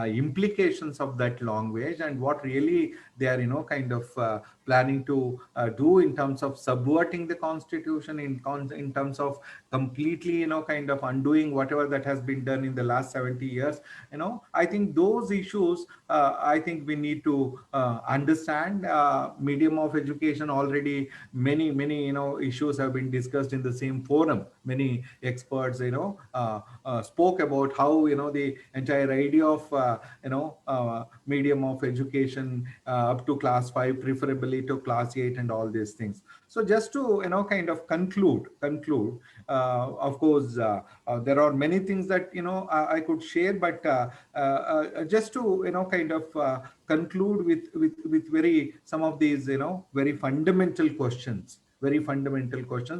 implications of that language and what really they are, kind of planning to do in terms of subverting the constitution, in terms of completely, kind of undoing whatever that has been done in the last 70 years. I think those issues, I think we need to understand. Medium of education, already many issues have been discussed in the same forum. Many experts spoke about how the entire idea of medium of education up to class 5, preferably to class 8, and all these things. So just to kind of conclude, of course there are many things that I could share, but just to kind of conclude with some of these very fundamental questions.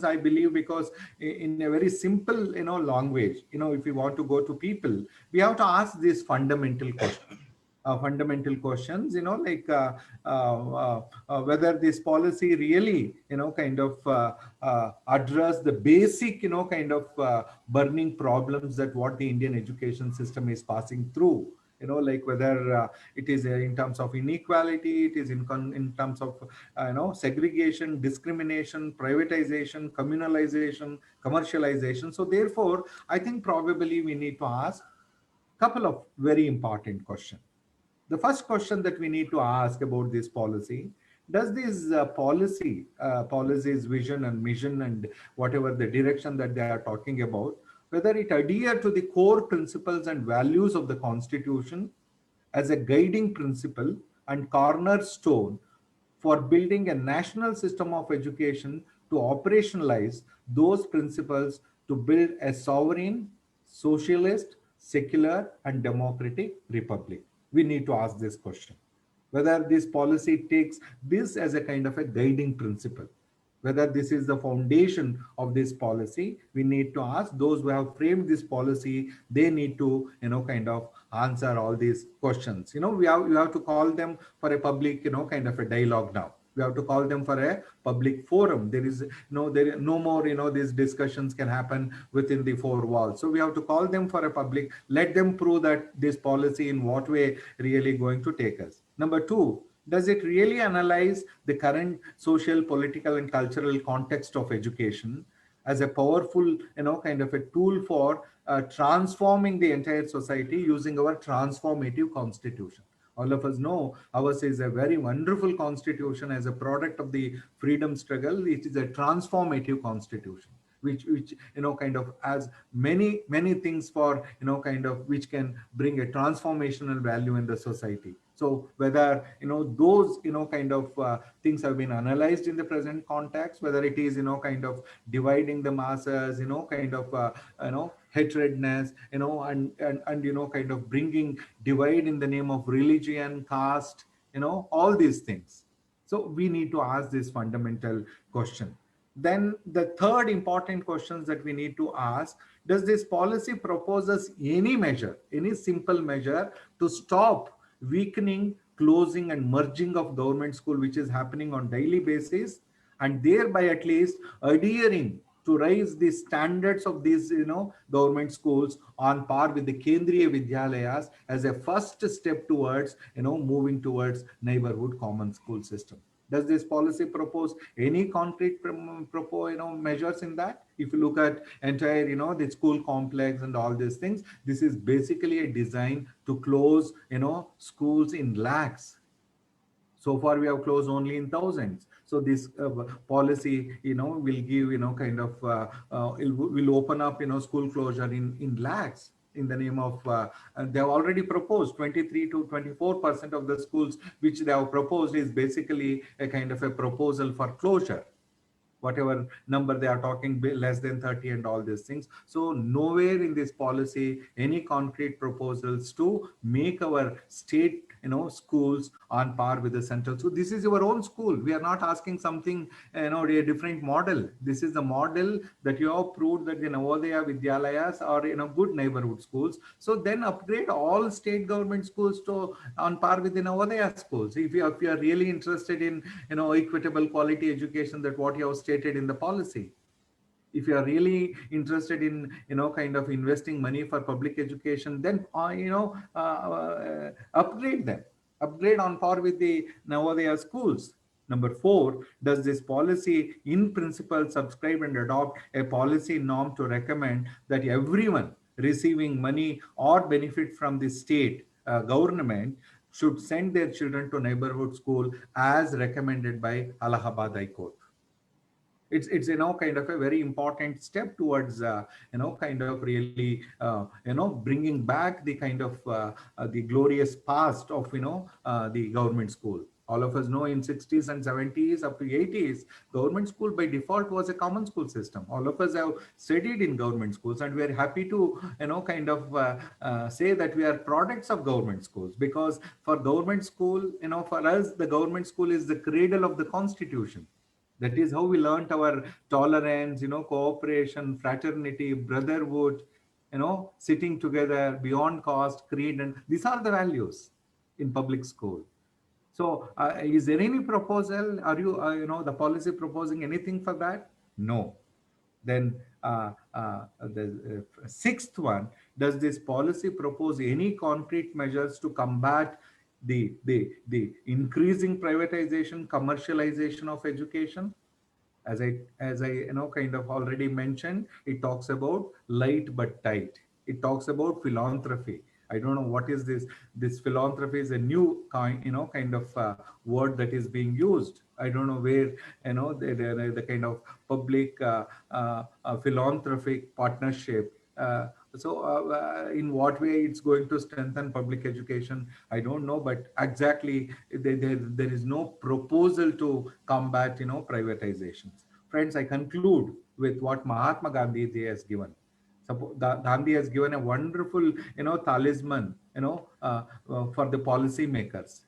I believe, because in a very simple language, if we want to go to people, we have to ask these fundamental questions. Whether this policy really kind of address the basic kind of burning problems that what the Indian education system is passing through. Whether it is in terms of inequality, it is in terms of segregation, discrimination, privatization, communalization, commercialization. So therefore, I think probably we need to ask a couple of very important questions. The first question that we need to ask about this policy: does this policy's vision and mission and whatever the direction that they are talking about, whether it adhere to the core principles and values of the Constitution as a guiding principle and cornerstone for building a national system of education to operationalize those principles to build a sovereign, socialist, secular, and democratic republic? We need to ask this question. Whether this policy takes this as a kind of a guiding principle, whether this is the foundation of this policy, we need to ask those who have framed this policy. They need to, kind of answer all these questions. We have to call them for a public, kind of a dialogue now. We have to call them for a public forum. There is no more, these discussions can happen within the four walls. So we have to call them for a public, let them prove that this policy in what way really going to take us. Number two, does it really analyze the current social, political, and cultural context of education as a powerful, kind of a tool for transforming the entire society using our transformative constitution? All of us know ours is a very wonderful constitution as a product of the freedom struggle. It is a transformative constitution, which kind of has many things for, kind of which can bring a transformational value in the society. So whether those kind of things have been analyzed in the present context, whether it is kind of dividing the masses, kind of hatredness, and kind of bringing divide in the name of religion, caste, all these things. So we need to ask this fundamental question. Then the third important questions that we need to ask: does this policy proposes any measure, any simple measure to stop weakening, closing, and merging of government school, which is happening on daily basis, and thereby at least adhering to raise the standards of these government schools on par with the Kendriya Vidyalayas as a first step towards moving towards neighborhood common school system? Does this policy propose any concrete measures in that? If you look at entire the school complex and all these things, this is basically a design to close schools in lakhs. So far we have closed only in thousands. So this policy will give kind of will open up school closure in lakhs, in the name of they have already proposed 23 to 24% of the schools which they have proposed is basically a kind of a proposal for closure. Whatever number they are talking, less than 30 and all these things. So nowhere in this policy any concrete proposals to make our state schools on par with the central. So this is your own school. We are not asking something a different model. This is the model that you have proved that the Navodaya Vidyalayas are good neighborhood schools. So then upgrade all state government schools to on par with the Navodaya schools. If you are really interested in equitable quality education, that what you have stated in the policy. If you are really interested in kind of investing money for public education, then upgrade them, upgrade on par with the Navodaya schools. Number 4, does this policy in principle subscribe and adopt a policy norm to recommend that everyone receiving money or benefit from the state government should send their children to neighborhood school as recommended by Allahabad High Court? It's kind of a very important step towards kind of really bringing back the kind of the glorious past of the government school. All of us know in 60s and 70s up to 80s, government school by default was a common school system. All of us have studied in government schools, and we are happy to kind of say that we are products of government schools, because for government school, for us the government school is the cradle of the constitution. That is how we learned our tolerance, cooperation, fraternity, brotherhood, sitting together beyond caste, creed, and these are the values in public school. So is there any proposal? Are you, the policy proposing anything for that? No. Then the sixth one, does this policy propose any concrete measures to combat the increasing privatization, commercialization of education? As I kind of already mentioned, it talks about light but tight. It talks about philanthropy. I don't know what is this. This philanthropy is a new kind of word that is being used. I don't know where the kind of public philanthropic partnership In what way it's going to strengthen public education, I don't know, but exactly there is no proposal to combat, privatizations. Friends, I conclude with what Mahatma Gandhi has given. Gandhi has given a wonderful, talisman, for the policy makers.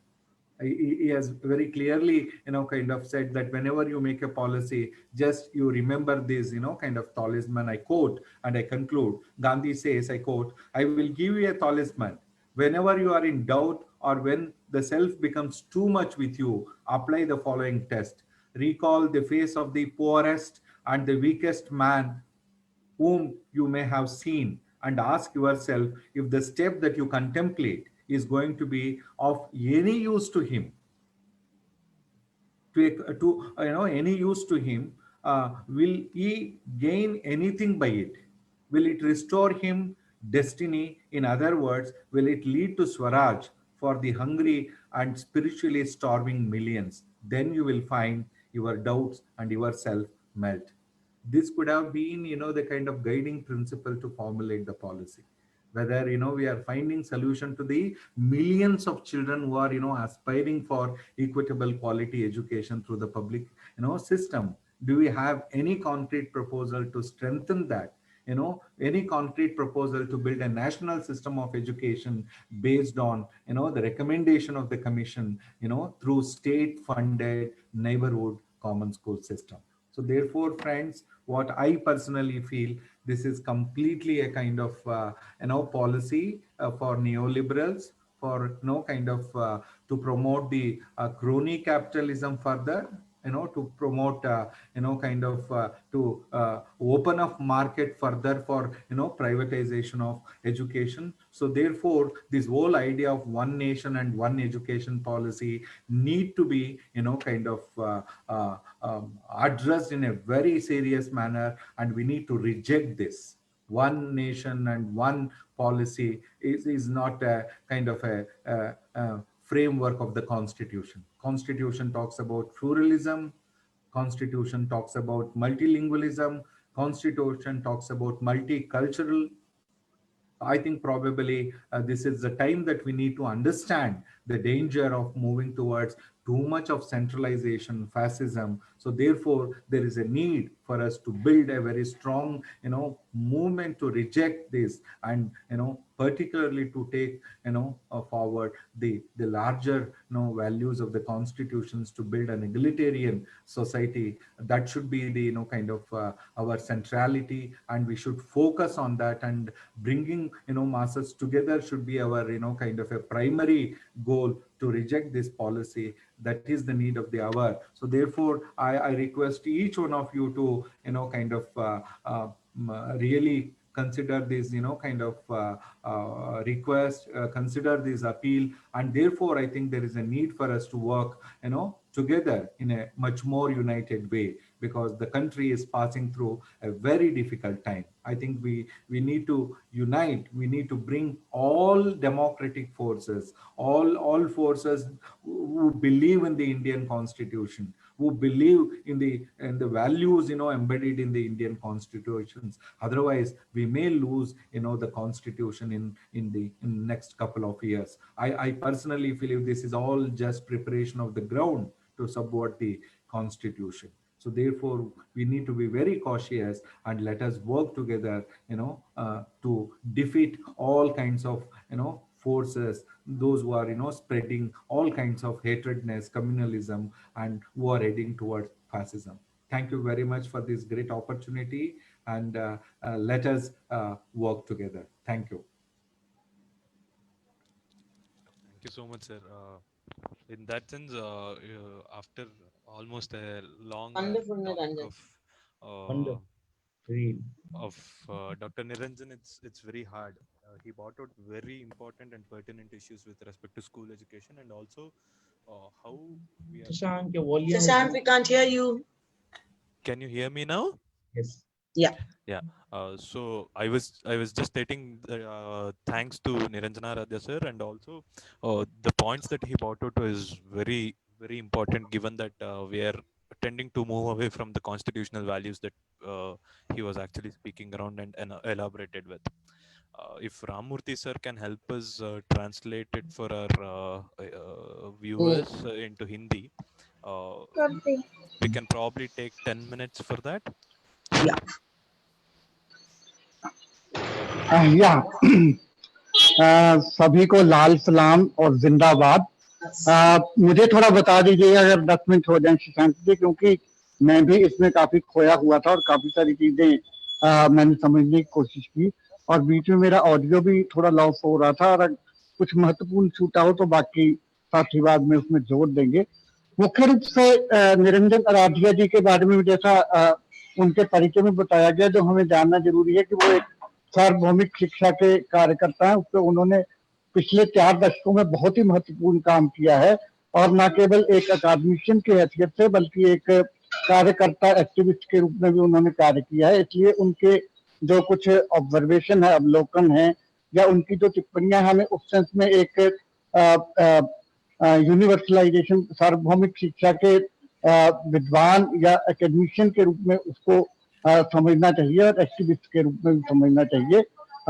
He has very clearly, kind of said that whenever you make a policy, just you remember this, kind of talisman. I quote and I conclude. Gandhi says, I quote, I will give you a talisman. Whenever you are in doubt or when the self becomes too much with you, apply the following test. Recall the face of the poorest and the weakest man whom you may have seen, and ask yourself if the step that you contemplate is going to be of any use to him, any use to him. Will he gain anything by it? Will it restore him destiny? In other words, will it lead to Swaraj for the hungry and spiritually starving millions? Then you will find your doubts and yourself melt. This could have been, the kind of guiding principle to formulate the policy. Whether, we are finding solution to the millions of children who are, aspiring for equitable quality education through the public, system. Do we have any concrete proposal to strengthen that? Any concrete proposal to build a national system of education based on, the recommendation of the commission, through state funded neighborhood common school system. So therefore, friends, what I personally feel, this is completely a kind of policy for neoliberals, for kind of to promote the crony capitalism further, to promote kind of to open up market further for privatization of education. So therefore, this whole idea of one nation and one education policy need to be kind of addressed in a very serious manner, and we need to reject this. One nation and one policy is not a kind of a framework of the constitution. Constitution talks about pluralism. Constitution talks about multilingualism. Constitution talks about multicultural. I think probably this is the time that we need to understand the danger of moving towards too much of centralization, fascism. So therefore, there is a need for us to build a very strong, movement to reject this, and particularly to take, forward the larger, values of the constitutions to build an egalitarian society. That should be the, kind of our centrality, and we should focus on that. And bringing, masses together should be our, kind of a primary goal to reject this policy. That is the need of the hour. So therefore, I request each one of you to, kind of really consider this, kind of request, consider this appeal. And therefore, I think there is a need for us to work, together in a much more united way, because the country is passing through a very difficult time. I think we need to unite. We need to bring all democratic forces, all forces who believe in the Indian Constitution, who believe in the values, embedded in the Indian constitutions. Otherwise, we may lose, the constitution in the next couple of years. I personally believe this is all just preparation of the ground to support the constitution. So therefore, we need to be very cautious, and let us work together, to defeat all kinds of, forces, those who are, spreading all kinds of hatredness, communalism, and who are heading towards fascism. Thank you very much for this great opportunity, and let us work together. Thank you. Thank you so much, sir. In that sense, after almost a long Wonderful, talk Niranjan. Wonderful. Really. of Dr. Niranjan, it's very hard. He brought out very important and pertinent issues with respect to school education, and also how we are. Shashank, your volume. Shashank, we can't hear you. Can you hear me now? Yes. Yeah. Yeah. So I was just stating thanks to Niranjana Radya sir, and also the points that he brought out is very, very important, given that we are tending to move away from the constitutional values that he was actually speaking around and elaborated with. if Ramurthy sir can help us translate it for our viewers into Hindi, we can probably take 10 minutes for that. या सभी को लाल सलाम और जिंदाबाद। मुझे थोड़ा बता दीजिए अगर 10 मिनट हो जाए शशांक जी, क्योंकि मैं भी इसमें काफी खोया हुआ था और काफी सारी चीजें मैंने समझने की कोशिश की और बीच में मेरा ऑडियो भी थोड़ा लॉस हो रहा था। और कुछ महत्वपूर्ण छूटा हो तो बाकी साथी बाद में उसमें जोड़ देंगे। मुख्य रूप से निरंजन आराध्या जी के बारे में जैसा उनके परिचय में बताया गया, जो हमें जानना जरूरी है कि वो एक सार्वभौमिक शिक्षा के कार्यकर्ता हैं। उस पर उन्होंने पिछले 4 दशकों में बहुत ही महत्वपूर्ण काम किया है और न केवल एक अकादमिशियन की हैसियत से बल्कि एक कार्यकर्ता एक्टिविस्ट के रूप में भी उन्होंने कार्य किया है। इसलिए उनके जो कुछ ऑब्जर्वेशन है, अवलोकन है या उनकी जो टिप्पणियां हमें उस सेंस में एक यूनिवर्सलाइजेशन सार्वभौमिक शिक्षा के विद्वान या एकेडमिशियन के रूप में उसको समझना चाहिए और एक्टिविस्ट के रूप में भी समझना चाहिए।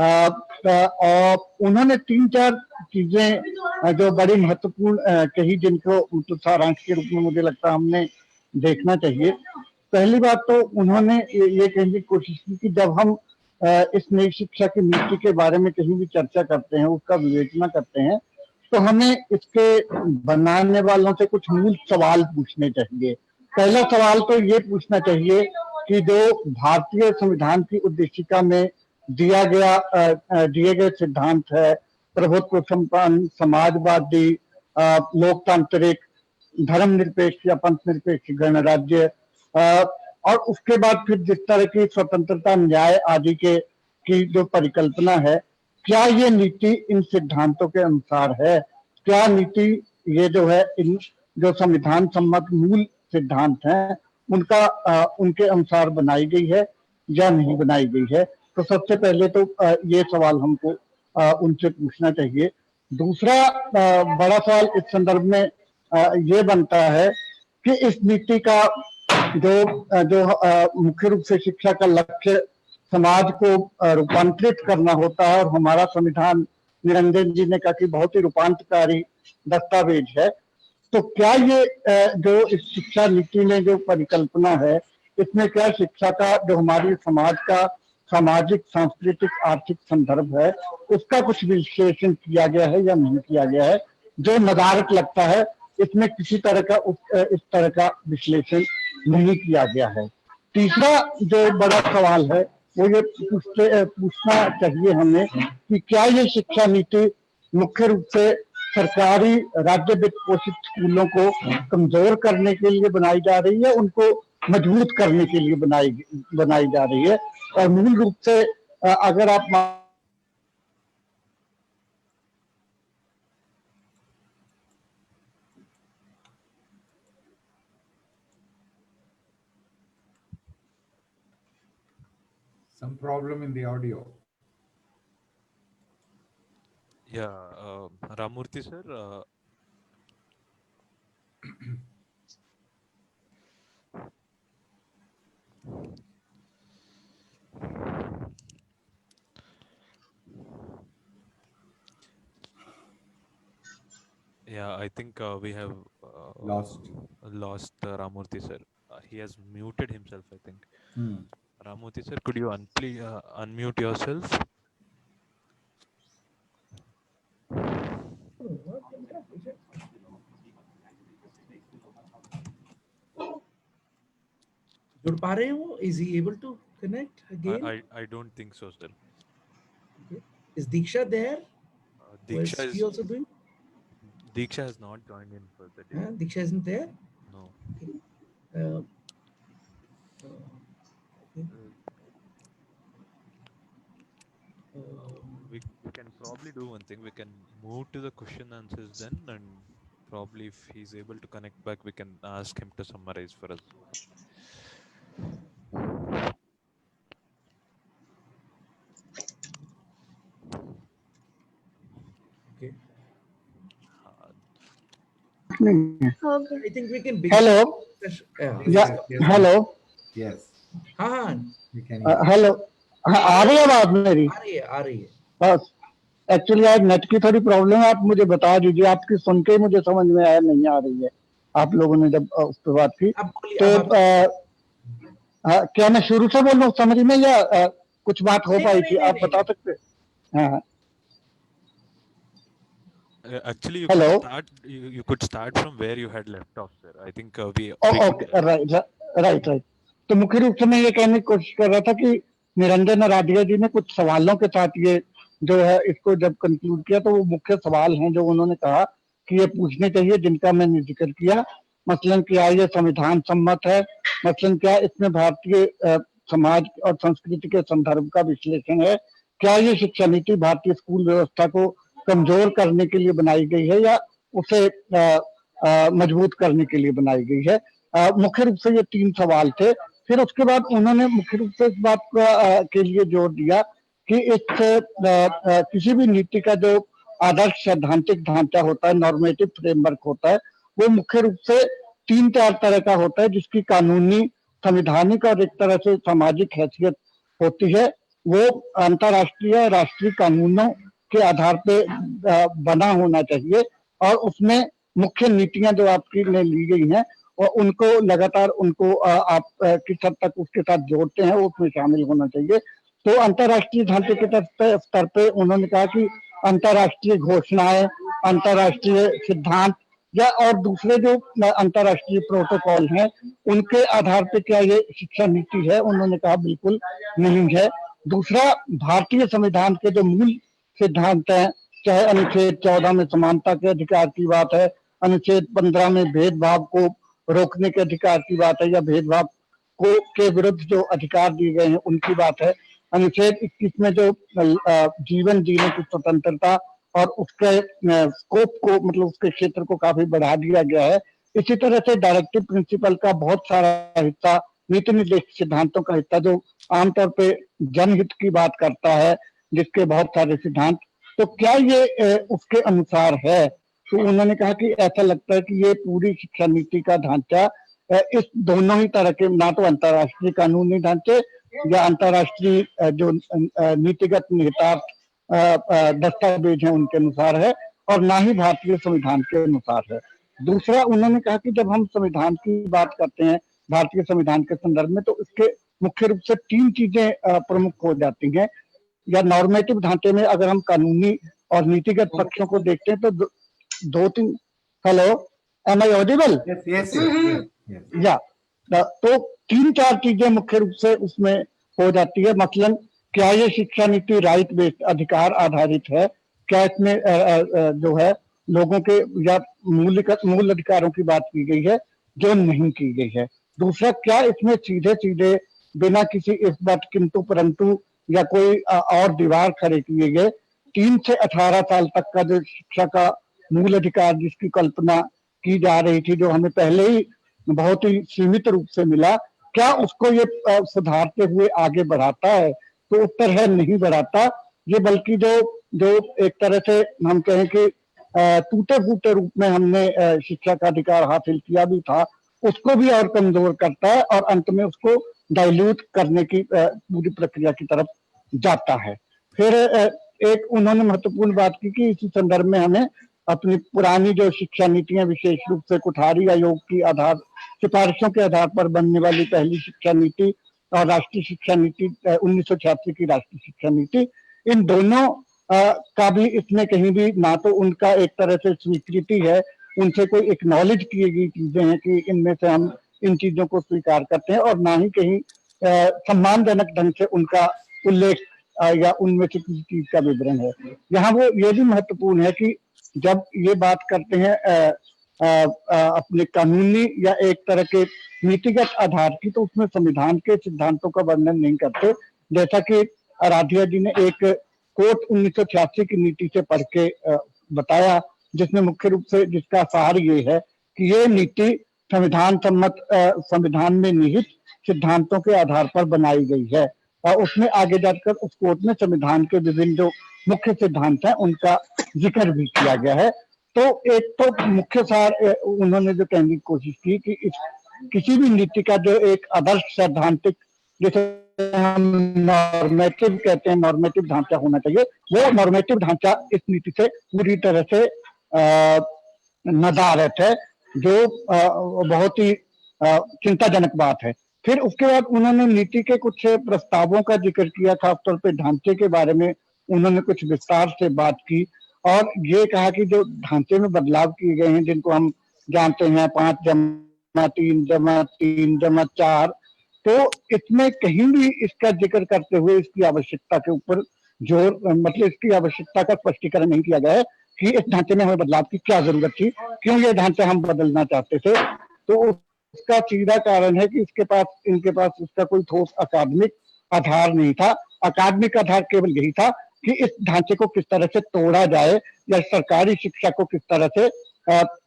और उन्होंने 3-4 चीजें जो बड़ी महत्वपूर्ण कही, जिनको मतलब सारांश के रूप में मुझे लगता है हमने देखना चाहिए। पहली बात तो उन्होंने ये कहने की कोशिश की कि जब हम इस नई शिक्षा की नीति के बारे में कहीं भी चर्चा करते हैं, उसका विवेचना करते हैं, तो हमें इसके बनाने वालों से कुछ मूल सवाल पूछने चाहिए। पहला सवाल तो ये पूछना चाहिए कि जो भारतीय संविधान की उद्देशिका में दिए गए सिद्धांत है, प्रभुत्व संपन्न, समाजवादी, लोकतांत्रिक, धर्मनिरपेक्ष या पंथ निरपेक्ष गणराज्य, और उसके बाद फिर जिस तरह की स्वतंत्रता, न्याय आदि की जो परिकल्पना है, क्या ये नीति इन सिद्धांतों के अनुसार है? क्या नीति ये जो है इन जो संविधान सम्मत मूल सिद्धांत हैं उनके अनुसार बनाई गई है या नहीं बनाई गई है? तो सबसे पहले तो ये सवाल हमको उनसे पूछना चाहिए। दूसरा बड़ा सवाल इस संदर्भ में ये बनता है कि इस नीति का जो मुख्य रूप से शिक्षा का लक्ष्य समाज को रूपांतरित करना होता है, और हमारा संविधान, निरंजन जी ने कहा कि बहुत ही रूपांतरकारी दस्तावेज है। तो क्या ये जो इस शिक्षा नीति में जो परिकल्पना है, इसमें क्या शिक्षा का जो हमारी समाज का सामाजिक, सांस्कृतिक, आर्थिक संदर्भ है, उसका कुछ विश्लेषण किया गया है या नहीं किया गया है? जो नदारत लगता है इसमें किसी तरह का इस तरह का विश्लेषण नहीं किया गया है। तीसरा जो बड़ा सवाल है वो ये पूछना चाहिए हमें कि क्या ये शिक्षा नीति मुख्य रूप से सरकारी राज्य वित्त पोषित स्कूलों को कमजोर करने के लिए बनाई जा रही है, उनको मजबूत करने के लिए बनाई जा रही है? और मूल रूप से अगर आप Some problem in the audio. Yeah, Ramurthy sir. Yeah, I think we have Lost Ramurthy sir. He has muted himself, I think. Hmm. Ramurthy sir, could you unmute yourself? जुड़ पा रहे हो? Is he able to connect again? I don't think so, sir. Okay. Is Diksha there? Diksha is he also doing? Diksha has not joined in for the day. Diksha isn't there? No. Okay. We can probably do one thing. We can move to the question answers then, and probably if he's able to connect back, we can ask him to summarize for us. Okay. Okay. I think we can begin. Hello. Yeah. Hello. Yes. हाँ We can. Hello. आ रही है आवाज मेरी? आ रही है actually आज net की थोड़ी प्रॉब्लम है, आप मुझे बता दीजिए, आपकी सुन के ही मुझे समझ में आया नहीं आ रही है, आप लोगों ने जब उस पर बात की। अब बोलिए, तो अब आप- क्या मैं शुरू से बोल रहा हूँ समझ में, या कुछ बात हो नहीं, पाई नहीं, थी, नहीं, आप नहीं। बता सकते? हाँ Actually, Hello. you could start from where you had left off, sir. I think we okay, right right right. तो मुख्य रूप से मैं ये कहने की कोशिश कर रहा था कि निरंजन आराध्या जी ने कुछ सवालों के साथ ये जो है इसको जब कंक्लूड किया, तो वो मुख्य सवाल हैं जो उन्होंने कहा कि ये पूछने चाहिए, जिनका मैंने जिक्र किया। मसलन क्या ये संविधान सम्मत है, मसलन क्या इसमें भारतीय समाज और संस्कृति के संदर्भ का विश्लेषण है, क्या ये शिक्षा नीति भारतीय स्कूल व्यवस्था को कमजोर करने के लिए बनाई गई है या उसे मजबूत करने के लिए बनाई गई है। मुख्य रूप से ये 3 सवाल थे। फिर उसके बाद उन्होंने मुख्य रूप से इस बात के लिए जोर दिया कि किसी भी नीति का जो आदर्श सैद्धांतिक ढांचा होता है, नॉर्मेटिव फ्रेमवर्क होता है, वो मुख्य रूप से 3-4 तरह का होता है, जिसकी कानूनी, संवैधानिक और एक तरह से सामाजिक हैसियत होती है। वो अंतर्राष्ट्रीय राष्ट्रीय कानूनों के आधार पे बना होना चाहिए और उसमें मुख्य नीतियां जो आपकी ने ली गई हैं और उनको लगातार उनको आप किस हद तक उसके साथ जोड़ते हैं वो उसमें शामिल होना चाहिए। तो अंतर्राष्ट्रीय ढांचे के स्तर पे उन्होंने कहा कि अंतर्राष्ट्रीय घोषणाएं, अंतर्राष्ट्रीय सिद्धांत या और दूसरे जो अंतर्राष्ट्रीय प्रोटोकॉल हैं, उनके आधार पे क्या ये शिक्षा नीति है? उन्होंने कहा बिल्कुल नहीं है। दूसरा, भारतीय संविधान के जो मूल सिद्धांत हैं, चाहे अनुच्छेद 14 में समानता के अधिकार की बात है, अनुच्छेद 15 में भेदभाव को रोकने के अधिकार की बात है या भेदभाव को के विरुद्ध जो अधिकार दिए गए हैं उनकी बात है, अनुच्छेद 21 में जो जीवन जीने की स्वतंत्रता और उसके स्कोप को, मतलब उसके क्षेत्र को काफी बढ़ा दिया गया है। इसी तरह से डायरेक्टिव प्रिंसिपल का बहुत सारा हिस्सा, नीति निर्देश सिद्धांतों का हिस्सा जो आमतौर पे जनहित की बात करता है, जिसके बहुत सारे सिद्धांत, तो क्या ये उसके अनुसार है? तो उन्होंने कहा कि ऐसा लगता है कि ये पूरी शिक्षा नीति का ढांचा इस दोनों ही तरह के, ना तो अंतर्राष्ट्रीय कानूनी ढांचे या अंतर्राष्ट्रीय जो नीतिगत निहितार्थ दस्तावेज हैं उनके अनुसार है और ना ही भारतीय संविधान के अनुसार है। दूसरा, उन्होंने कहा कि जब हम संविधान की बात करते हैं भारतीय संविधान के संदर्भ में, तो इसके मुख्य रूप से 3 चीजें प्रमुख हो जाती हैं। या नॉर्मेटिव ढांचे में अगर हम कानूनी और नीतिगत पक्षों को देखते हैं तो 2-3 hello, am I audible? Yes. या तो 3-4 चीजें मुख्य रूप से उसमें हो जाती है। मसलन क्या ये शिक्षा नीति राइट बेस्ड, अधिकार आधारित है? क्या इसमें जो है लोगों के या मूल अधिकारों की बात की गई है जो नहीं की गई है? दूसरा, क्या इसमें सीधे सीधे बिना किसी इस बात किंतु परंतु या कोई और दीवार खड़े किए गए 3 से 18 साल तक का जो शिक्षा का मूल अधिकार जिसकी कल्पना की जा रही थी, जो हमें पहले ही बहुत ही सीमित रूप से मिला, क्या उसको ये सुधारते हुए आगे बढ़ाता है? तो उत्तर है नहीं बढ़ाता ये, बल्कि जो एक तरह से हम कहें कि टूटे फूटे रूप में हमने शिक्षा का अधिकार हासिल किया भी था, उसको भी और कमजोर करता है और अंत में उसको डाइल्यूट करने की पूरी प्रक्रिया की तरफ जाता है। फिर एक उन्होंने महत्वपूर्ण बात की कि इसी संदर्भ में हमें अपनी पुरानी जो शिक्षा नीतियां, विशेष रूप से कुठारी आयोग की सिफारिशों के आधार पर बनने वाली पहली शिक्षा नीति और राष्ट्रीय शिक्षा नीति 1986 की राष्ट्रीय शिक्षा नीति, इन दोनों का भी इसमें कहीं भी ना तो उनका एक तरह से स्वीकृति है, उनसे कोई एक्नॉलेज की गई चीजें हैं कि इनमें से हम इन चीजों को स्वीकार करते हैं, और ना ही कहीं सम्मानजनक ढंग से उनका उल्लेख या उनमें से किसी चीज का विवरण है। यहाँ वो ये भी महत्वपूर्ण है कि जब ये बात करते हैं अपने कानूनी या एक तरह के नीतिगत आधार की, तो उसमें संविधान के सिद्धांतों का वर्णन नहीं करते। जैसा कि आराध्या जी ने एक कोट 1986 की नीति से पढ़ के बताया, जिसमें मुख्य रूप से जिसका सार ये है कि ये नीति संविधान सम्मत संविधान में निहित सिद्धांतों के आधार पर बनाई गई है। और उसमें आगे जाकर उस कोर्ट में संविधान के विभिन्न जो मुख्य सिद्धांत हैं उनका जिक्र भी किया गया है। तो एक तो मुख्य सार उन्होंने जो कहने की कोशिश की कि किसी भी नीति का जो एक आदर्श सैद्धांतिक, जैसे हम नॉर्मेटिव कहते हैं, नॉर्मेटिव ढांचा होना चाहिए, वो नॉर्मेटिव ढांचा इस नीति से पूरी तरह से नदारत है, जो बहुत ही चिंताजनक बात है। फिर उसके बाद उन्होंने नीति के कुछ प्रस्तावों का जिक्र किया, खासतौर पे ढांचे के बारे में उन्होंने कुछ विस्तार से बात की और ये कहा कि जो ढांचे में बदलाव किए गए हैं, जिनको हम जानते हैं 5+3+3+4, तो इसमें कहीं भी इसका जिक्र करते हुए इसकी आवश्यकता के ऊपर जोर, मतलब इसकी आवश्यकता का स्पष्टीकरण नहीं किया गया है कि इस ढांचे में हमें बदलाव की क्या जरूरत थी, क्यों ये ढांचा हम बदलना चाहते थे। तो उसका सीधा कारण है कि इनके पास इसका कोई ठोस अकादमिक आधार नहीं था। अकादमिक आधार केवल यही था कि इस ढांचे को किस तरह से तोड़ा जाए या सरकारी शिक्षा को किस तरह से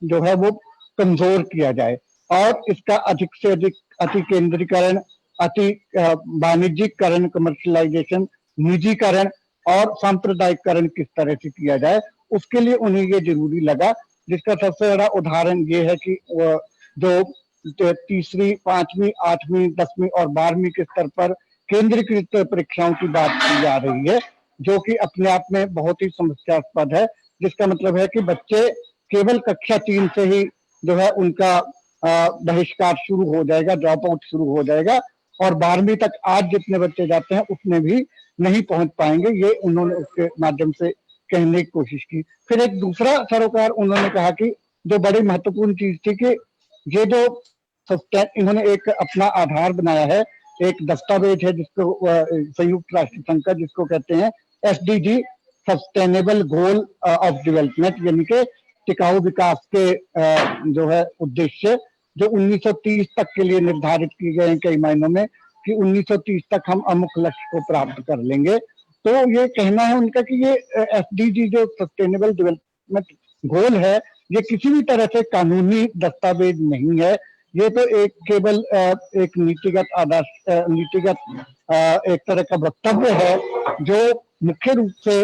जो है वो कमजोर किया जाए और इसका अधिक से अधिक अति केंद्रीकरण, अति वाणिज्यिकरण, कमर्शलाइजेशन, निजीकरण और सांप्रदायिकरण किस तरह से किया जाए, उसके लिए उन्हें ये जरूरी लगा। जिसका सबसे बड़ा उदाहरण ये है कि जो तीसरी, 5वीं, 8वीं, 10वीं और 12वीं के स्तर पर केंद्रीकृत परीक्षाओं की बात की जा रही है, जो कि अपने आप में बहुत ही समस्यास्पद है। जिसका मतलब है कि बच्चे केवल कक्षा 3 से ही जो है उनका बहिष्कार शुरू हो जाएगा, ड्रॉप आउट शुरू हो जाएगा और 12वीं तक आज जितने बच्चे जाते हैं उतने भी नहीं पहुंच पाएंगे। ये उन्होंने उसके माध्यम से कहने की कोशिश की। फिर एक दूसरा सरोकार उन्होंने कहा कि जो बड़ी महत्वपूर्ण चीज थी कि ये जो इन्होंने एक अपना आधार बनाया है, एक दस्तावेज है जिसको संयुक्त राष्ट्र संघ का, जिसको कहते हैं SDG, sustainable goal of development, यानी कि टिकाऊ विकास के जो है उद्देश्य, जो 1930 तक के लिए निर्धारित किए गए हैं कई मायनों में कि 1930 तक हम अमुक लक्ष्य को प्राप्त कर लेंगे। तो ये कहना है उनका कि ये SDG जो सस्टेनेबल डेवलपमेंट गोल है, ये किसी भी तरह से कानूनी दस्तावेज नहीं है। ये तो एक केवल एक नीतिगत आदर्श, नीतिगत एक तरह का वक्तव्य है जो मुख्य रूप से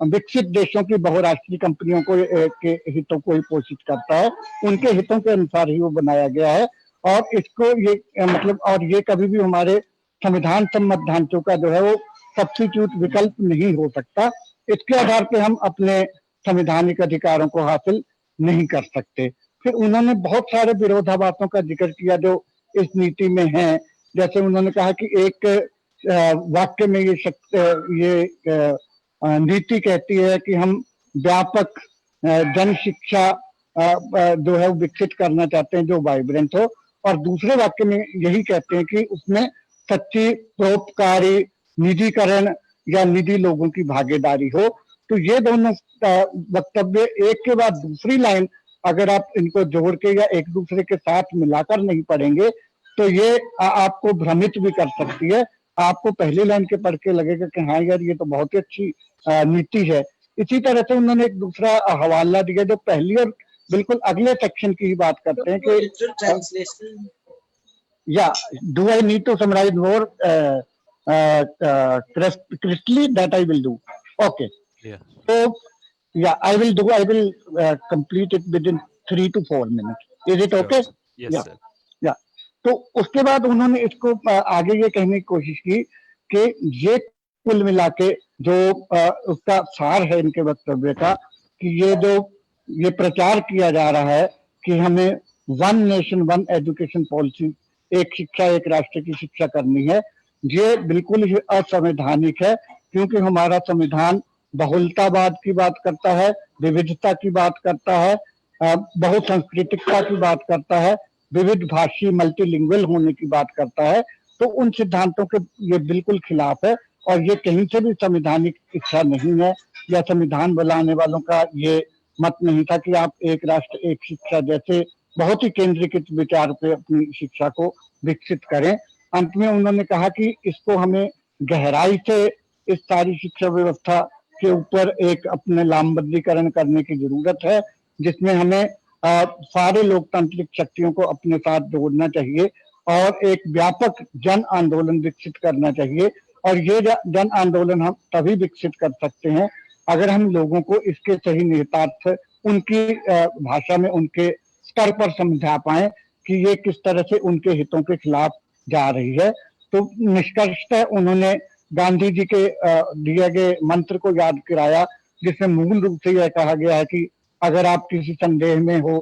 विकसित देशों की बहुराष्ट्रीय कंपनियों को के हितों को ही पोषित करता है, उनके हितों के अनुसार ही वो बनाया गया है। और इसको ये मतलब, और ये कभी भी हमारे संविधान सम्मत ढांचों का जो है वो सब्स्टिट्यूट विकल्प नहीं हो सकता। इसके आधार पे हम अपने संवैधानिक अधिकारों को हासिल नहीं कर सकते। फिर उन्होंने बहुत सारे विरोधाभासों का जिक्र किया जो इस नीति में हैं। जैसे उन्होंने कहा कि एक वाक्य में ये नीति कहती है कि हम व्यापक जन शिक्षा जो है विकसित करना चाहते हैं जो वाइब्रेंट हो, और दूसरे वाक्य में यही कहते हैं कि उसमें सच्ची परोपकारी निजीकरण या निजी लोगों की भागीदारी हो। तो ये दोनों वक्तव्य एक के बाद दूसरी लाइन अगर आप इनको जोड़ के या एक दूसरे के साथ मिलाकर नहीं पढ़ेंगे तो ये आपको भ्रमित भी कर सकती है। आपको पहली लाइन के पढ़ के लगेगा कि हाँ यार ये तो बहुत ही अच्छी नीति है। इसी तरह से उन्होंने एक दूसरा हवाला दिया जो पहली और बिल्कुल अगले सेक्शन की ही बात करते हैं कि या do I need to summarise more crisply that I will do. Okay. Yeah. So yeah, I will complete it within 3 to 4 minutes. Is it okay? Yes, yeah. sir. Yeah. तो उसके बाद उन्होंने इसको आगे ये कहने की कोशिश की कि ये कुल मिला के जो उसका सार है इनके वक्तव्य का कि ये प्रचार किया जा रहा है कि हमें 1 नेशन 1 एजुकेशन पॉलिसी, एक शिक्षा एक राष्ट्र की शिक्षा करनी है, ये बिल्कुल ही असंवैधानिक है। क्योंकि हमारा संविधान बहुलतावाद की बात करता है, विविधता की बात करता है, बहुसंस्कृतिकता की बात करता है, विविध भाषी मल्टीलिंगुअल होने की बात करता है। तो उन सिद्धांतों के ये बिल्कुल खिलाफ है और ये कहीं से भी संवैधानिक इच्छा नहीं है या संविधान बनाने वालों का ये मत नहीं था कि आप एक राष्ट्र एक शिक्षा जैसे बहुत ही केंद्रीकृत विचार पे अपनी शिक्षा को विकसित करें। अंत में उन्होंने कहा कि इसको हमें गहराई से इस सारी शिक्षा व्यवस्था के ऊपर एक अपने लामबंदीकरण करने की जरूरत है, जिसमें हमें सारे लोकतांत्रिक शक्तियों को अपने साथ जोड़ना चाहिए और एक व्यापक जन आंदोलन विकसित करना चाहिए। और ये जन आंदोलन हम तभी विकसित कर सकते हैं अगर हम लोगों को इसके सही निहितार्थ उनकी भाषा में उनके स्तर पर समझा पाए कि ये किस तरह से उनके हितों के खिलाफ जा रही है। तो निष्कर्षतः उन्होंने गांधी जी के दिए गए मंत्र को याद कराया, जिसमें मूल रूप से यह कहा गया है कि अगर आप किसी संदेह में हो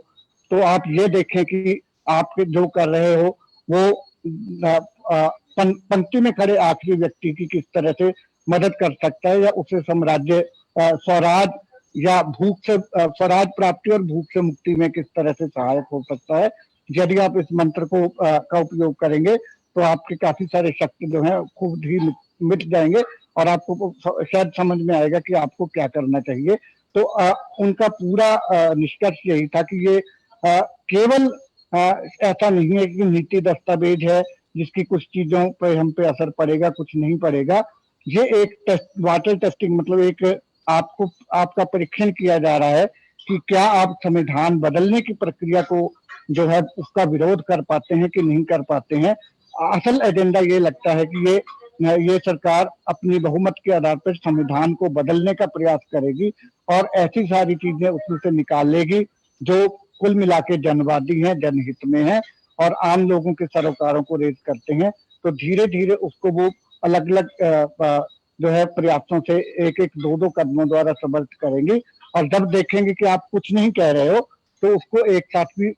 तो आप ये देखें कि आप जो कर रहे हो वो पंक्ति में खड़े आखिरी व्यक्ति की किस तरह से मदद कर सकता है, या उसे साम्राज्य स्वराज या भूख से स्वराज प्राप्ति और भूख से मुक्ति में किस तरह से सहायक हो सकता है। यदि आप इस मंत्र को का उपयोग करेंगे तो आपके काफी सारे शक्ति जो है खुद ही मिट जाएंगे और आपको शायद समझ में आएगा कि आपको क्या करना चाहिए। तो उनका पूरा निष्कर्ष यही था कि ये केवल ऐसा नहीं है कि नीति दस्तावेज है जिसकी कुछ चीजों पर हम पे असर पड़ेगा, कुछ नहीं पड़ेगा। ये एक टेस्ट वाटर टेस्टिंग, मतलब एक आपका परीक्षण किया जा रहा है कि क्या आप संविधान बदलने की प्रक्रिया को जो है उसका विरोध कर पाते हैं कि नहीं कर पाते हैं। असल एजेंडा ये लगता है कि ये सरकार अपनी बहुमत के आधार पर संविधान को बदलने का प्रयास करेगी और ऐसी सारी चीजें उसमें से निकालेगी जो कुल मिला के जनवादी हैं, जनहित में हैं और आम लोगों के सरोकारों को रेज करते हैं। तो धीरे धीरे उसको वो अलग अलग जो है प्रयासों से एक एक दो कदमों द्वारा समर्थ करेंगी और जब देखेंगे कि आप कुछ नहीं कह रहे हो तो उसको एक साथ भी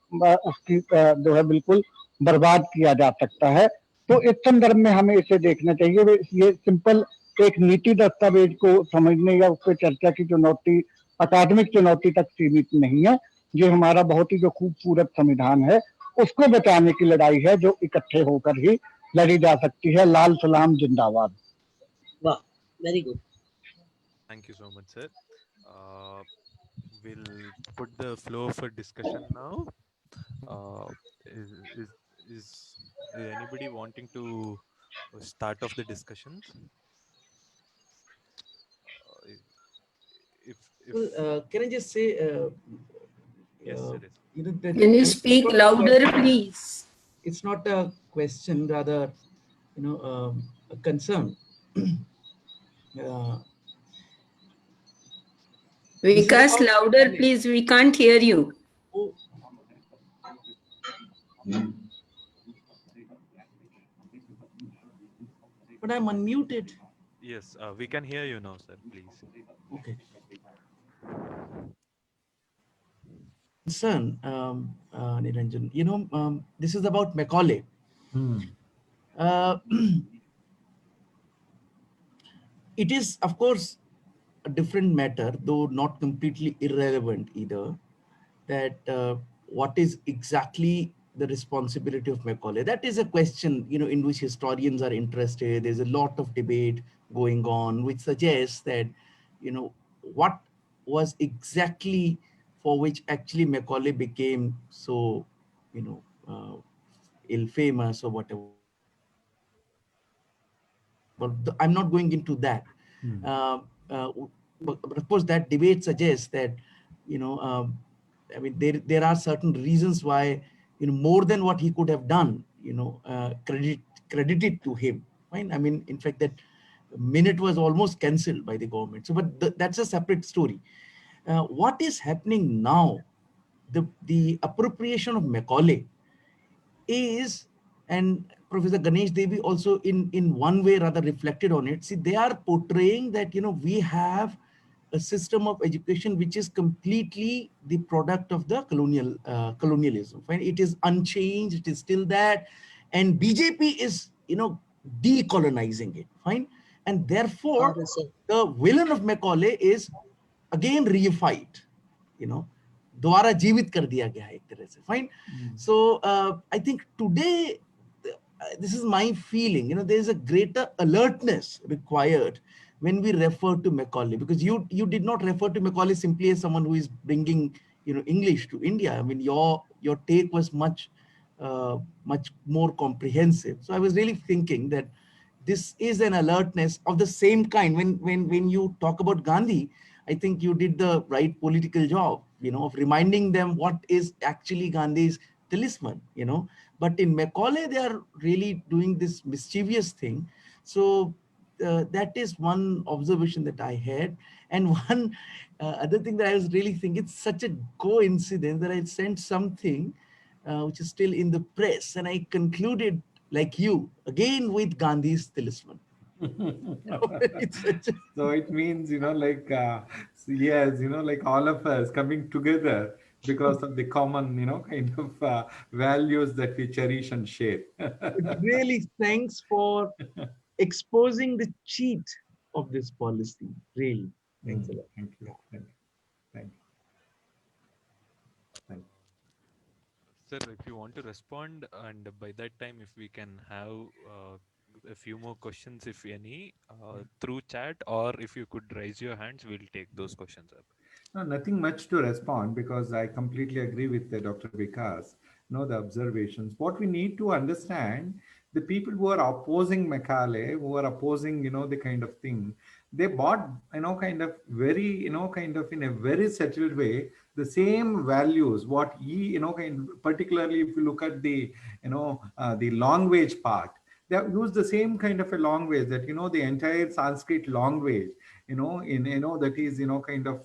उसकी जो है बिल्कुल बर्बाद किया जा सकता है। तो इस संदर्भ में हमें इसे देखना चाहिए। ये सिंपल एक नीति दस्तावेज को समझने या उस पर चर्चा की चुनौती अकादमिक चुनौती तक सीमित नहीं है। ये हमारा बहुत ही जो खूबसूरत संविधान है उसको बचाने की लड़ाई है जो इकट्ठे होकर ही लड़ी जा सकती है। लाल सलाम जिंदाबाद। वाह, very good. Thank you so much, sir. We'll put the floor for discussion now. Is anybody wanting to start off the discussions? If Well, can I just say, yes, sir. Yes. you know, that Can you speak louder, please? it's not a question, rather, you know, a concern. Vikas, louder, please. We can't hear you. Oh. But I'm unmuted. Yes, we can hear you now, sir. Please. Okay. Concern, Niranjan, you know, this is about Macaulay. It is, of course, a different matter, though not completely irrelevant either, that what is exactly the responsibility of Macaulay. That is a question, you know, in which historians are interested. There's a lot of debate going on, which suggests that, you know, what was exactly for which actually Macaulay became so, you know, ill-famous or whatever. But I'm not going into that. But of course, that debate suggests that, you know, I mean, there are certain reasons why, you know, more than what he could have done, you know, credited to him. Right? I mean, in fact, that minute was almost cancelled by the government. So, but that's a separate story. What is happening now? The appropriation of Macaulay is, and Professor Ganesh Devi also in one way rather reflected on it. See, they are portraying that, you know, we have a system of education which is completely the product of the colonialism. Fine? It is unchanged, it is still that, and BJP is, you know, decolonizing it. Fine, and therefore the villain of Macaulay is again reified, you know, दोबारा जीवित कर दिया गया है एक तरह से. Fine. So I think today, this is my feeling, you know, there is a greater alertness required when we refer to Macaulay, because you did not refer to Macaulay simply as someone who is bringing, you know, English to India. I mean, your take was much more comprehensive. So I was really thinking that this is an alertness of the same kind. When you talk about Gandhi, I think you did the right political job, you know, of reminding them what is actually Gandhi's talisman, you know. But in Macaulay, they are really doing this mischievous thing. So that is one observation that I had. And one other thing that I was really thinking, it's such a coincidence that I sent something which is still in the press, and I concluded like you, again with Gandhi's talisman. It's such a, So it means, like, yes, like all of us coming together because of the common, kind of values that we cherish and share. really thanks for exposing the cheat of this policy. Really, thanks a lot. Thank you. Thank you. Thank you. Thank you. Sir, if you want to respond, and by that time, if we can have a few more questions, if any, through chat, or if you could raise your hands, we'll take those questions up. No, nothing much to respond because I completely agree with Dr. Vikas. The observations. What we need to understand, the people who are opposing Macaulay, who are opposing, the kind of thing, they bought, kind of very, kind of in a very settled way, the same values, what he, particularly if you look at the, the language part, they have used the same kind of a language that, the entire Sanskrit language, that is, kind of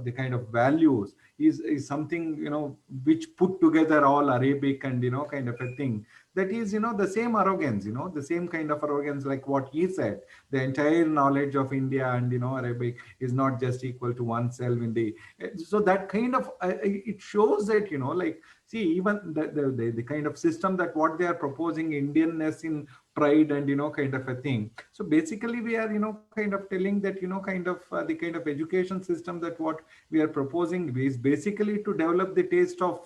the kind of values is something, which put together all Arabic and, kind of a thing. That is, the same arrogance, the same kind of arrogance, like what he said, the entire knowledge of India and, Arabic is not just equal to oneself in the, so that kind of, it shows that, like, see, even the kind of system that what they are proposing, Indianness in pride and, kind of a thing. So basically we are, kind of telling that, kind of the kind of education system that what we are proposing is basically to develop the taste of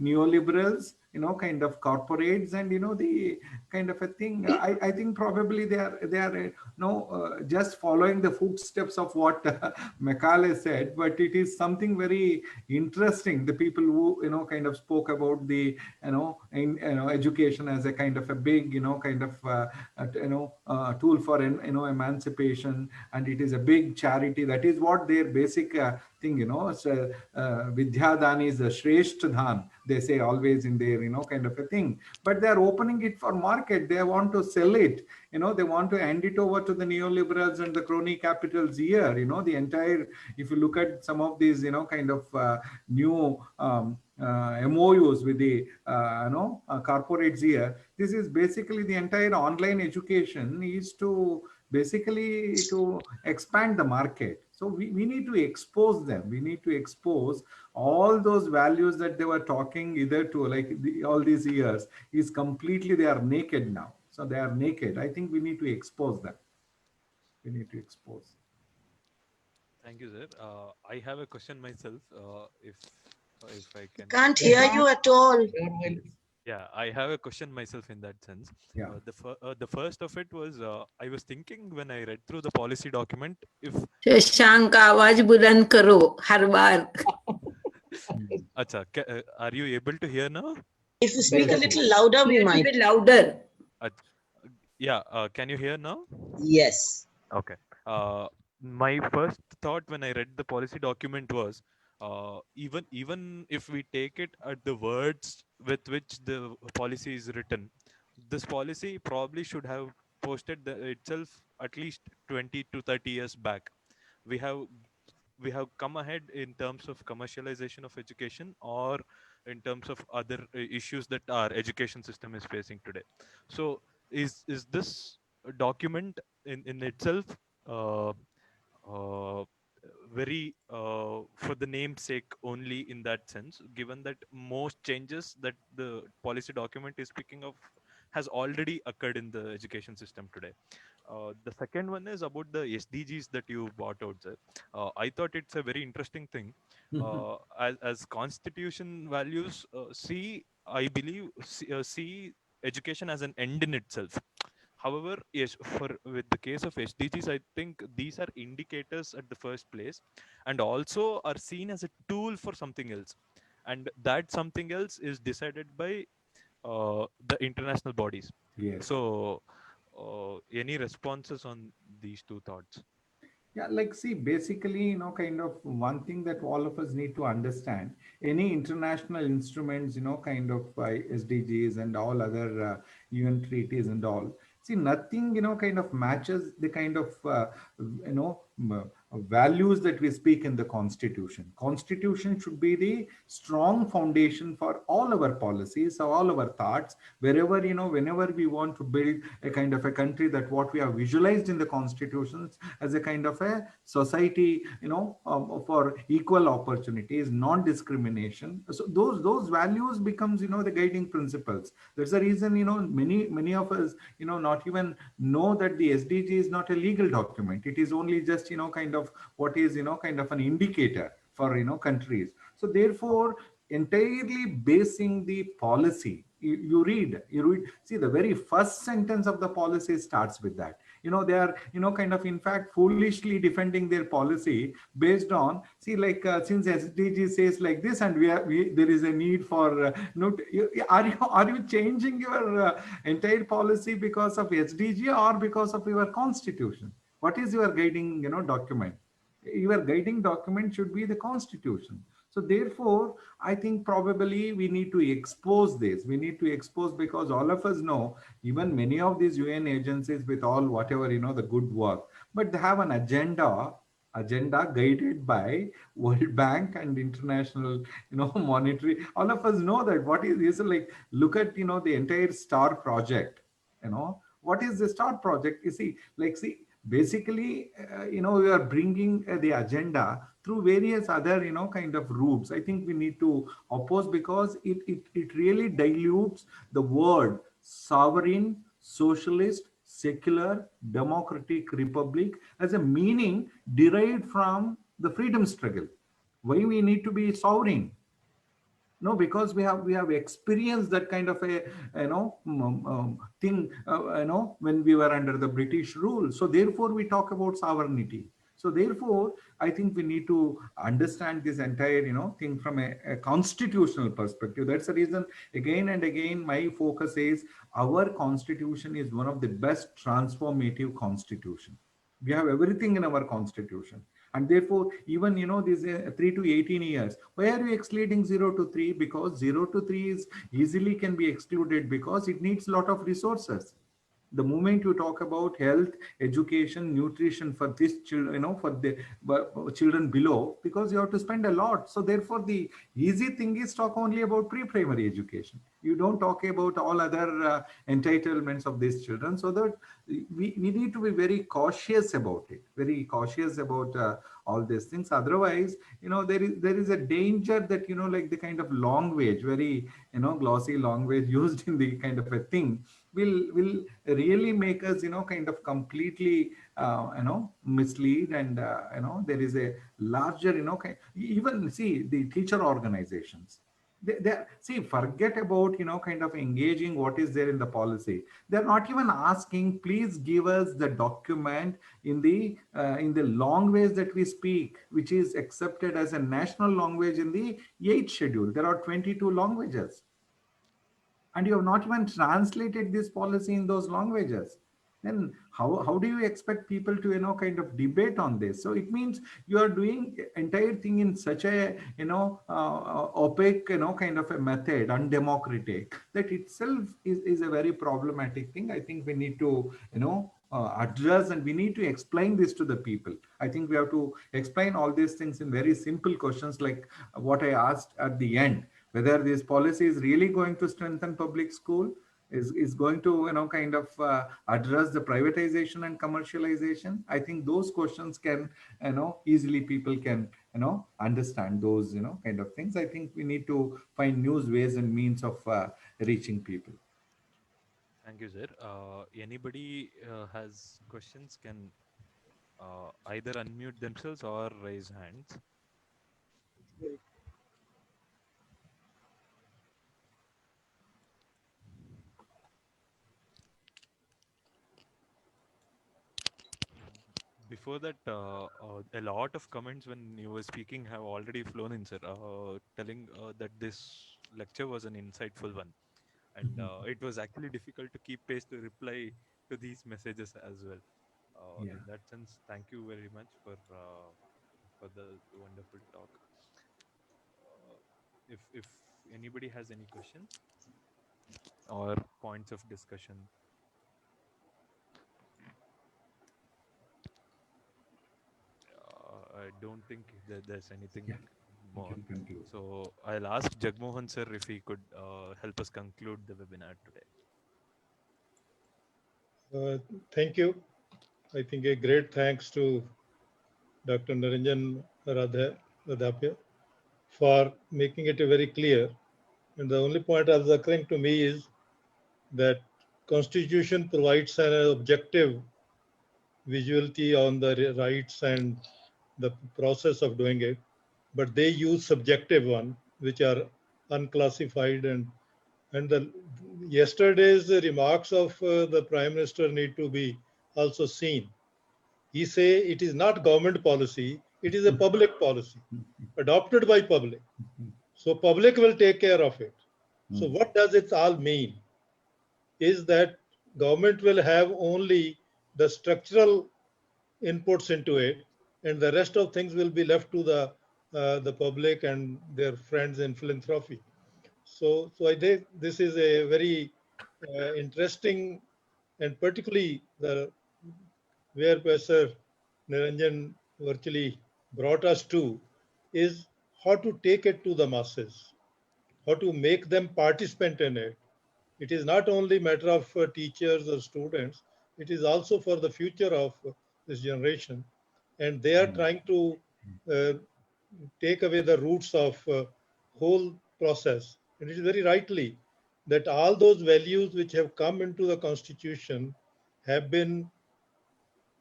neoliberals, kind of corporates and, the kind of a thing. I think probably they are just following the footsteps of what Macaulay said, but it is something very interesting. The people who, kind of spoke about the, education as a kind of a big, kind of, tool for, emancipation, and it is a big charity. That is what their basic thing, so, Vidyadhan is a Shreshth Dhan, they say always in their, kind of a thing. But they are opening it for market. They want to sell it. They want to hand it over to the neoliberals and the crony capitals here. The entire, if you look at some of these, kind of new MOUs with the, corporates here, this is basically the entire online education is to basically to expand the market. So we need to expose them. We need to expose all those values that they were talking either to, like all these years is completely, they are naked now. So they are naked. I think we need to expose them. We need to expose. Thank you, sir. I have a question myself, if I can. Can't hear you at all. Yeah, I have a question myself in that sense. Yeah. The first of it was, I was thinking when I read through the policy document, if Shashank आवाज बुलंद करो हर बार. Acha, are you able to hear now? If you speak a little louder, we A might. bit louder. Yeah, can you hear now? Yes. Okay. My first thought when I read the policy document was, even if we take it at the words with which the policy is written, this policy probably should have posted itself at least 20 to 30 years back. We have come ahead in terms of commercialization of education or in terms of other issues that our education system is facing today. So is this document in itself very for the name's sake only in that sense, given that most changes that the policy document is picking up has already occurred in the education system today? The second one is about the SDGs that you brought out, sir. I thought it's a very interesting thing. As constitution values, I believe, see education as an end in itself. However, yes, with the case of SDGs, I think these are indicators at the first place, and also are seen as a tool for something else, and that something else is decided by the international bodies. Yes. So, any responses on these two thoughts? Yeah, like, see, basically, kind of one thing that all of us need to understand, any international instruments, kind of SDGs and all other UN treaties and all, see, nothing, kind of matches the kind of, values that we speak in the constitution. Constitution should be the strong foundation for all our policies, all our thoughts, wherever, whenever we want to build a kind of a country, that what we have visualized in the constitutions as a kind of a society, for equal opportunities, non-discrimination. So those values becomes, the guiding principles. That's the reason, many of us, not even know that the SDG is not a legal document. It is only just, kind of what is, kind of an indicator for, countries. So therefore, entirely basing the policy, you read, see, the very first sentence of the policy starts with that. They are, kind of, in fact, foolishly defending their policy based on, see, like, since SDG says like this, and there is a need for, are you changing your entire policy because of SDG or because of your constitution? What is your guiding, document? Your guiding document should be the constitution. So therefore, I think probably we need to expose this. We need to expose, because all of us know, even many of these UN agencies, with all whatever, the good work, but they have an agenda guided by World Bank and international, monetary. All of us know that what is like, look at, the entire STAR project. What is the STAR project? You see, like, see, basically, we are bringing the agenda through various other, kind of routes. I think we need to oppose, because it really dilutes the word sovereign, socialist, secular, democratic republic as a meaning derived from the freedom struggle. Why we need to be sovereign? No, because we have experienced that kind of a thing, when we were under the British rule. So therefore we talk about sovereignty. So therefore, I think we need to understand this entire, thing from a constitutional perspective. That's the reason, again and again, my focus is our constitution is one of the best transformative constitution. We have everything in our constitution. And therefore, even, these 3 to 18 years, why are you excluding 0 to 3? Because 0 to 3 is easily can be excluded, because it needs a lot of resources. The moment you talk about health, education, nutrition for this children, for the children below, because you have to spend a lot. So therefore, the easy thing is talk only about pre-primary education. You don't talk about all other entitlements of these children. So that we need to be very cautious about it, very cautious about all these things. Otherwise, there is a danger that, like the kind of language, very, glossy language used in the kind of a thing will really make us, kind of completely, mislead. And, there is a larger, even see the teacher organizations. See, forget about, kind of engaging what is there in the policy. They're not even asking, please give us the document in the language that we speak, which is accepted as a national language in the 8th schedule. There are 22 languages. And you have not even translated this policy in those languages. Then how do you expect people to, kind of debate on this? So it means you are doing entire thing in such a, opaque, kind of a method, undemocratic, that itself is a very problematic thing. I think we need to, address, and we need to explain this to the people. I think we have to explain all these things in very simple questions, like what I asked at the end, whether this policy is really going to strengthen public school, is going to, kind of address the privatization and commercialization. I think those questions can, easily people can, understand those, kind of things. I think we need to find new ways and means of reaching people. Thank you, sir. Anybody has questions can either unmute themselves or raise hands. Before that, a lot of comments when you were speaking have already flown in, sir, telling that this lecture was an insightful one. And it was actually difficult to keep pace to reply to these messages as well. Yeah. In that sense, thank you very much for the wonderful talk. If anybody has any questions or points of discussion. I don't think that there's anything Yeah, you more. can conclude. So I'll ask Jagmohan sir if he could help us conclude the webinar today. Thank you. I think a great thanks to Dr. Naranjan Radhapya for making it very clear. And the only point that is occurring to me is that Constitution provides an objective visuality on the rights and the process of doing it, but they use subjective one, which are unclassified, and the yesterday's remarks of the Prime Minister need to be also seen. He say it is not government policy, it is a public policy adopted by public. So public will take care of it. So what does it all mean? Is that government will have only the structural inputs into it, and the rest of things will be left to the public and their friends in philanthropy. So I think this is a very interesting, and particularly the where Professor Niranjan virtually brought us to is how to take it to the masses, how to make them participant in it. It is not only matter of teachers or students, it is also for the future of this generation. And they are trying to uh, take away the roots of whole process. And it is very rightly that all those values which have come into the constitution have been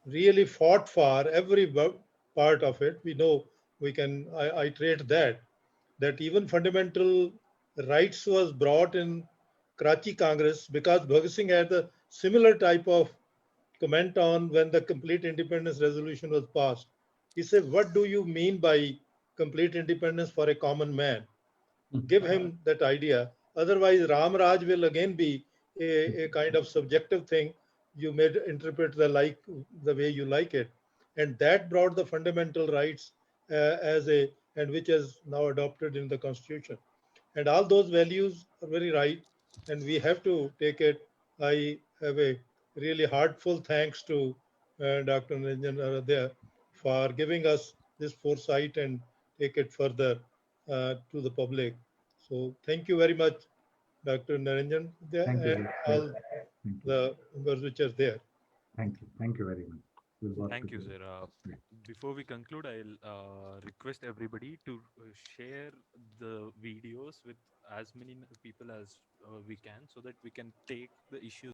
really fought for every part of it. We know we can iterate that even fundamental rights was brought in Karachi Congress because Bhagat Singh had the similar type of comment on when the complete independence resolution was passed. He said, what do you mean by complete independence for a common man? Give him that idea. Otherwise, Ram Raj will again be a kind of subjective thing. You may interpret the way you like it, and that brought the fundamental rights as a and which is now adopted in the constitution. And all those values are very right, and we have to take it. I have a really heartful thanks to Dr. Niranjan Aradhya for giving us this foresight and take it further to the public. So thank you very much, Dr. Naranjan, Thank and you. all Thank you. the members which are there. Thank you. Thank you very much. We'll work Thank you, together. sir. Yeah. Before we conclude, I'll request everybody to share the videos with as many people as we can so that we can take the issues